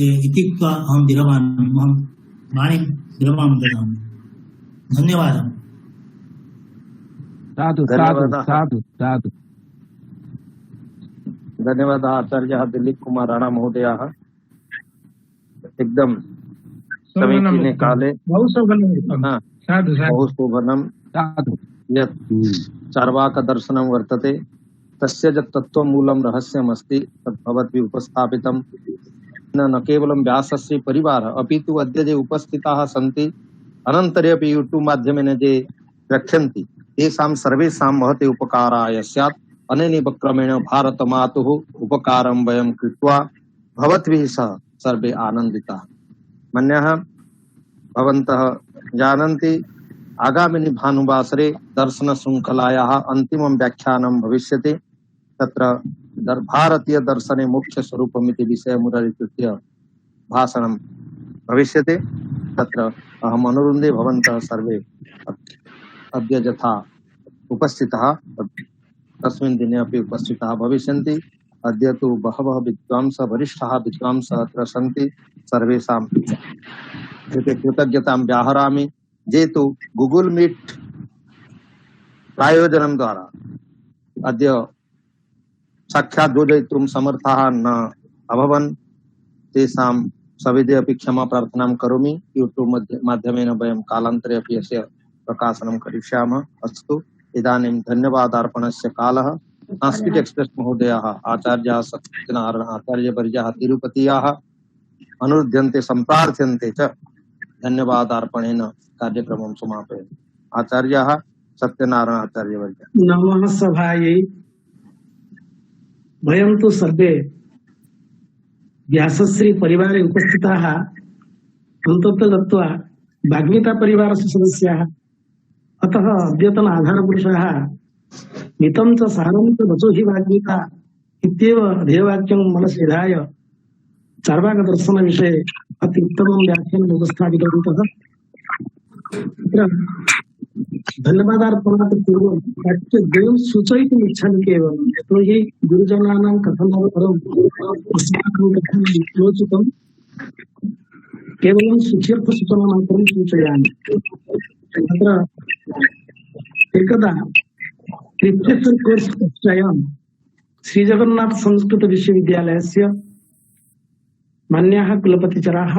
Speaker 5: इति उक्त्वा अहं वाणीं विरमां ददामि। धन्यवादः।
Speaker 4: साधु साधु साधु साधु।
Speaker 1: धन्यवादः आचार्यः दिलीप कुमार राणा महोदयः। एकदम समीचीने काले बहु शोभनं यत् चार्वाकदर्शनं वर्तते, तस्य यत् तत्त्वमूलं रहस्यमस्ति तत् भवद्भिः उपस्थापितं। न केवलं व्यासस्य परिवारः अपि तु अद्य ये उपस्थिताः सन्ति, अनन्तरे अपि यूट्यूब् माध्यमेन ये रक्षन्ति, तेषां सर्वेषां महते उपकाराय स्यात्। अनेनैव क्रमेण भारतमातुः उपकारं वयं कृत्वा भवद्भिः सह सर्वे आनन्दिताः। मन्यः भवन्तः जानन्ति, आगामिनि भानुवासरे दर्शनशृङ्खलायाः अन्तिमं व्याख्यानं भविष्यति। तत्र भारतीय दर्शने मोक्षस्वरूपमिति विषयमुदीकृत्य भाषणं भविष्यति। तत्र अहम् अनुरुन्धे भवन्तः सर्वे अद्य यथा उपस्थिताः तस्मिन् दिने अपि उपस्थिताः भविष्यन्ति। अद्य तु बहवः विद्वांसः, वरिष्ठाः विद्वांसः अत्र सन्ति। सर्वेषां कृते कृतज्ञतां व्याहरामि। ये तु गूगल मीट प्रायोजनं द्वारा अद्य साक्षात् योजयितुं समर्थाः न अभवन्, तेषां सविधे अपि क्षमा प्रार्थनां करोमि। यूट्यूब् माध्यमेन वयं कालान्तरे अपि अस्य प्रकाशनं करिष्यामः। अस्तु, इदानीं धन्यवादार्पणस्य कालः। संस्कृत एक्सप्रेस महोदयाः, आचार्याः सत्यनारायण आचार्यवर्याः तिरुपतीयाः अनुरुध्यन्ते सम्प्रार्थ्यन्ते च धन्यवादार्पणेन कार्यक्रमं समापयामि। आचार्याः सत्यनारायण आचार्यवर्यः।
Speaker 7: नमः सभायै। वयं तु सर्वे व्यासश्री परिवारे उपस्थिताः, अन्ततो गत्वा वाग्मिता परिवारस्य सदस्याः। अतः अद्यतन आधारपुरुषाः मितं च सारं च वचो हि वाग्मिता इत्येव ध्येयवाक्यं मनसि निधाय चार्वाकदर्शनविषये अति उत्तमं व्याख्यानम् उपस्थापितवन्तः। धन्यवादार्पणात् पूर्वं वाक्यद्वयं सूचयितुम् इच्छामि केवलं, यतोहि गुरुजनानां कथनानन्तरम् अस्माकं कथनं विलोचितं, केवलं सूच्यर्थसूचनानन्तरं सूचयामि। तत्र एकदा लिटरेचर् कोर्स् कक्षायां श्रीजगन्नाथ संस्कृत विश्वविद्यालयस्य मान्याः कुलपतिचराः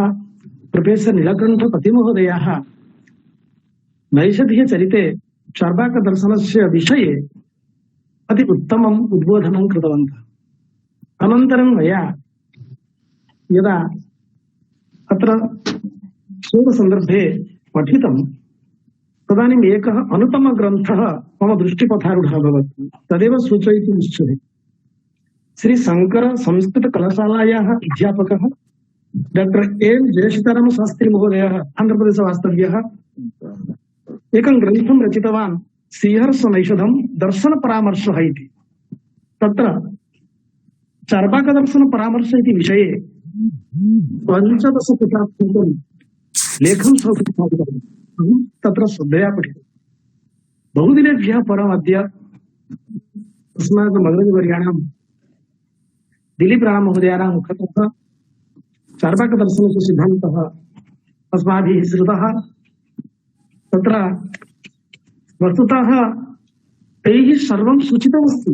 Speaker 7: प्रोफेसर् नीलकण्ठपतिमहोदयाः नैषधीयचरिते चार्वाकदर्शनस्य विषये अति उत्तमम् उद्बोधनं कृतवन्तः। अनन्तरं मया यदा अत्र शोधसन्दर्भे पठितं, तदानीम् एकः अनुपमग्रन्थः मम दृष्टिपथारूढः अभवत्। तदेव सूचयितुम् इच्छामि। श्री शंकर संस्कृत कलाशालायाः अध्यापकः डॉक्टर एम जयसीताराम शास्त्री महोदयः आंध्रप्रदेश वास्तव्यः एकं ग्रन्थं रचितवान्, श्रीहर्ष नैषधं दर्शन परामर्शः इति। तत्र चार्वाकदर्शन परामर्श इति विषये 15 पुटात्मकं लेखं स्थापितवान्। तत्र श्रद्धया पठितम्। बहुदिनेभ्यः परम् अद्य अस्माकम् अग्रजवर्याणां दिलीप राणा महोदयानां मुखतः चार्वाकदर्शनस्य सिद्धान्तः अस्माभिः श्रुतः। तत्र वस्तुतः तैः सर्वं सूचितमस्ति।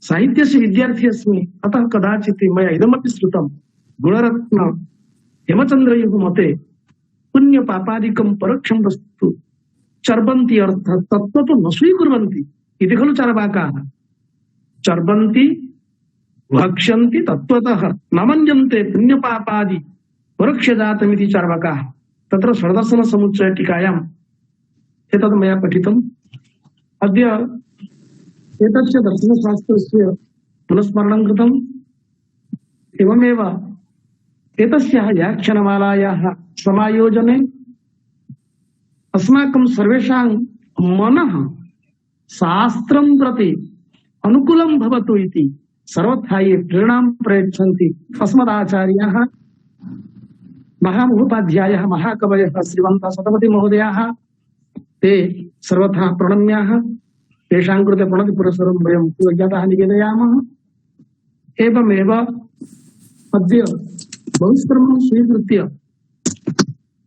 Speaker 7: साहित्यस्य विद्यार्थी अस्मि, अतः कदाचित् मया इदमपि श्रुतं, गुणरत्न हेमचन्द्रयोः मते पुण्यपापादिकं परोक्षं वस्तु चर्बन्ति अर्थात् तत्त्वं तु न स्वीकुर्वन्ति इति खलु चार्वाकाः। चर्बन्ति भक्ष्यन्ति तत्त्वतः न मन्यन्ते पुण्यपापादि परोक्षजातमिति चार्वाकाः। तत्र षड्दर्शनसमुच्चय टीकायाम् एतत् मया पठितम्। अद्य एतस्य दर्शनशास्त्रस्य पुनस्मरणं कृतम्। एवमेव एतस्याः व्याख्यानमालायाः समायोजने अस्माकं सर्वेषां मनः शास्त्रं प्रति अनुकूलं भवतु इति सर्वथा ये प्रेरणां प्रयच्छन्ति। अस्मदाचार्याः महामहोपाध्यायः महाकवयः श्रीमन्तः शतपथी महोदयाः ते सर्वथा प्रणम्याः। तेषां कृते प्रणतिपुरस्सरं वयं कृतज्ञताः निवेदयामः। एवमेव अद्य बहुश्रमं स्वीकृत्य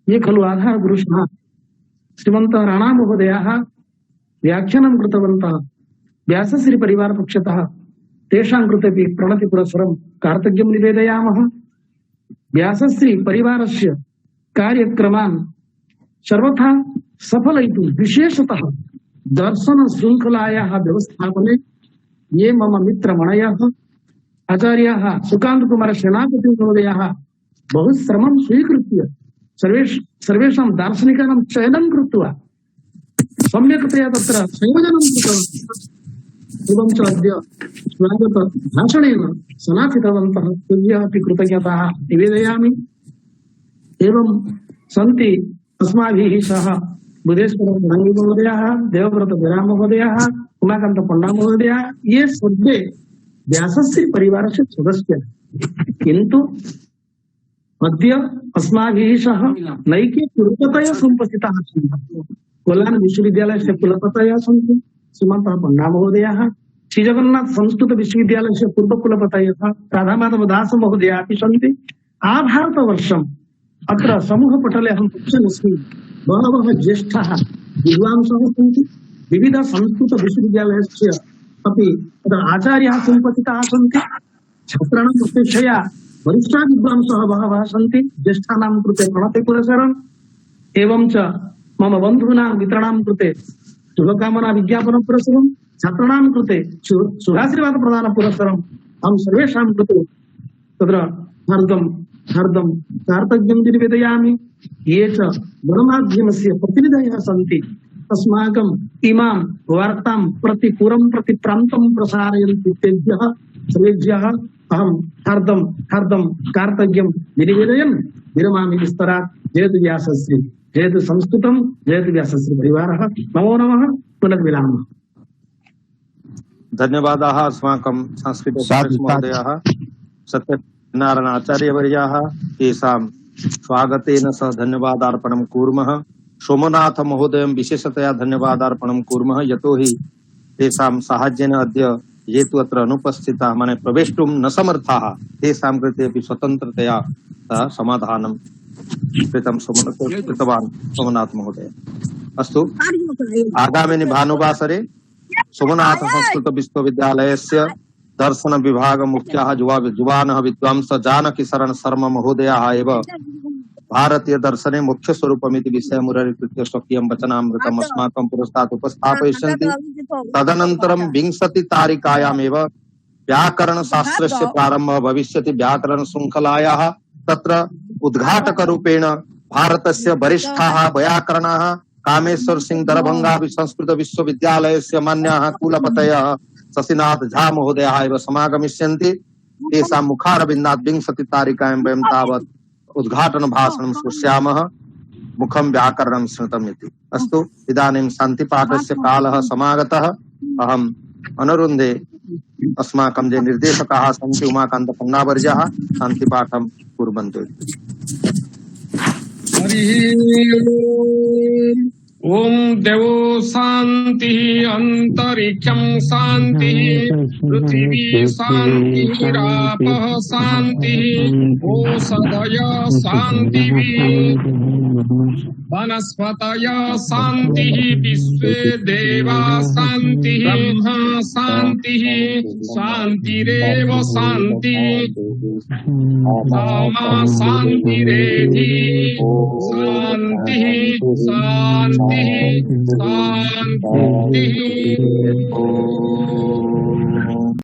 Speaker 7: ये खलु आधारपुरुषः श्रीमन्तः राणा महोदयाः व्याख्यानं कृतवन्तः व्यासश्री परिवार पक्षतः तेषां कृतेपि प्रणतिपुरस्सरं कार्तज्ञं निवेदयामः। व्यासश्री परिवारस्य कार्यक्रमान् सर्वथा सफलयितुं विशेषतः दर्शन शृङ्खलायाः व्यवस्थापने ये मम मित्रमणयः आचार्याः सुकान्त कुमार सेनापति महोदयाः बहुश्रमं स्वीकृत्य सर्वेषां दार्शनिकानां चयनं कृत्वा सम्यक्तया तत्र संयोजनं कृतवन्तः। एवं च अद्य स्वागत भाषणेन समापितवन्तः तुभ्यः अपि कृतज्ञताः निवेदयामि। एवं सन्ति अस्माभिः सह बुधेश्वर गणगी महोदयाः, देवव्रत विराम महोदयाः, उमाकान्त पण्डा महोदयाः, ये सर्वे व्यासश्री परिवारस्य सदस्याः। किन्तु अद्य अस्माभिः सह नैके कुलपतयः समुपस्थिताः सन्ति। कोलान विश्वविद्यालयस्य कुलपतयः सन्ति श्रीमन्तः पण्डा महोदयाः, श्रीजगन्नाथ संस्कृत विश्वविद्यालयस्य पूर्वकुलपतयः राधामाधव दास महोदयाः अपि सन्ति। आभारतवर्षम् अत्र समूहपटले अहं पश्यन्नस्मि बहवः ज्येष्ठाः विद्वांसः सन्ति। विविध संस्कृत विश्वविद्यालयस्य अपि तत्र आचार्याः समुपस्थिताः सन्ति। छात्राणाम् अपेक्षया वरिष्ठाः विद्वांसः बहवः सन्ति। ज्येष्ठानां कृते प्रणतिपुरस्सरम् एवं च मम बन्धूनां मित्राणां कृते शुभकामना विज्ञापन पुरस्सरम्, छात्राणां कृते शुभाशीर्वाद प्रदान पुरस्सरम् अहं सर्वेषां कृते तत्र हार्दं कार्तज्ञं निवेदयामि। ये च गणमाध्यमस्य प्रतिनिधयः सन्ति अस्माकम् इमां वार्तां प्रति पुरं प्रति प्रान्तं प्रसारयन्ति तेभ्यः सर्वेभ्यः अहं हार्दं कार्तज्ञं निवेदयन् विरमामि विस्तरात्। जयतु व्यासश्री, जयतु संस्कृतं, जयतु व्यासश्री परिवारः। नमो नमः। पुनर्विरामः।
Speaker 1: धन्यवादाः अस्माकं संस्कृतमहोदयाः सत्यनारायण आचार्यवर्याः। तेषां स्वागतेन सह धन्यवादार्पणं कुर्मः। सोमनाथ महोदयं विशेषतया धन्यवादार्पणं कुर्मः, यतोहि तेषां साहाय्येन अद्य ये तु अत्र अनुपस्थिताः माने प्रवेष्टुं न समर्थाः तेषां कृते अपि स्वतन्त्रतया समाधानं कृतवान् सोमनाथ महोदय। अस्तु, आगामिनि भानुवासरे सोमनाथ संस्कृत विश्वविद्यालयस्य दर्शन विभाग मुख्याः जुवानः विद्वांसः जानकी शरण शर्मा महोदयाः एव भारतीय दर्शने मुख्य स्वरूपमिति विषयम् उदीकृत्य स्वकीयं वचनामृतम् अस्माकं पुरस्तात् उपस्थापयिष्यन्ति। तदनन्तरं 20 तारिकायामेव व्याकरणशास्त्रस्य प्रारम्भः भविष्यति। व्याकरण शृङ्खलायाः तत्र उद्घाटकरूपेण भारतस्य वरिष्ठाः वैयाकरणाः कामेश्वर सिंह दरभंगा संस्कृत विश्वविद्यालयस्य मान्याः कुलपतयः शशिनाथ झा महोदयाः एव समागमिष्यन्ति। तेषां मुखारविन्दात् 20 तारिकायां वयं तावत् उद्घाटन भाषणं श्रोष्यामः। मुखं व्याकरणं स्मृतम् इति। अस्तु, इदानीं शान्तिपाठस्य कालः समागतः। अहम् अनुरुन्धे अस्माकं ये निर्देशकाः सन्ति उमाकान्त पण्डावर्याः शान्तिपाठं कुर्वन्तु।
Speaker 6: ओम देवो शांति अंतरिक्षं शांति पृथिवी शांति रापः शांति ओषधय शांति वनस्पतय शांति विश्वे देवा शांति ब्रह्मा शांति शांतिरेव शांति सामा शांतिरेधि शांति शांति शांति।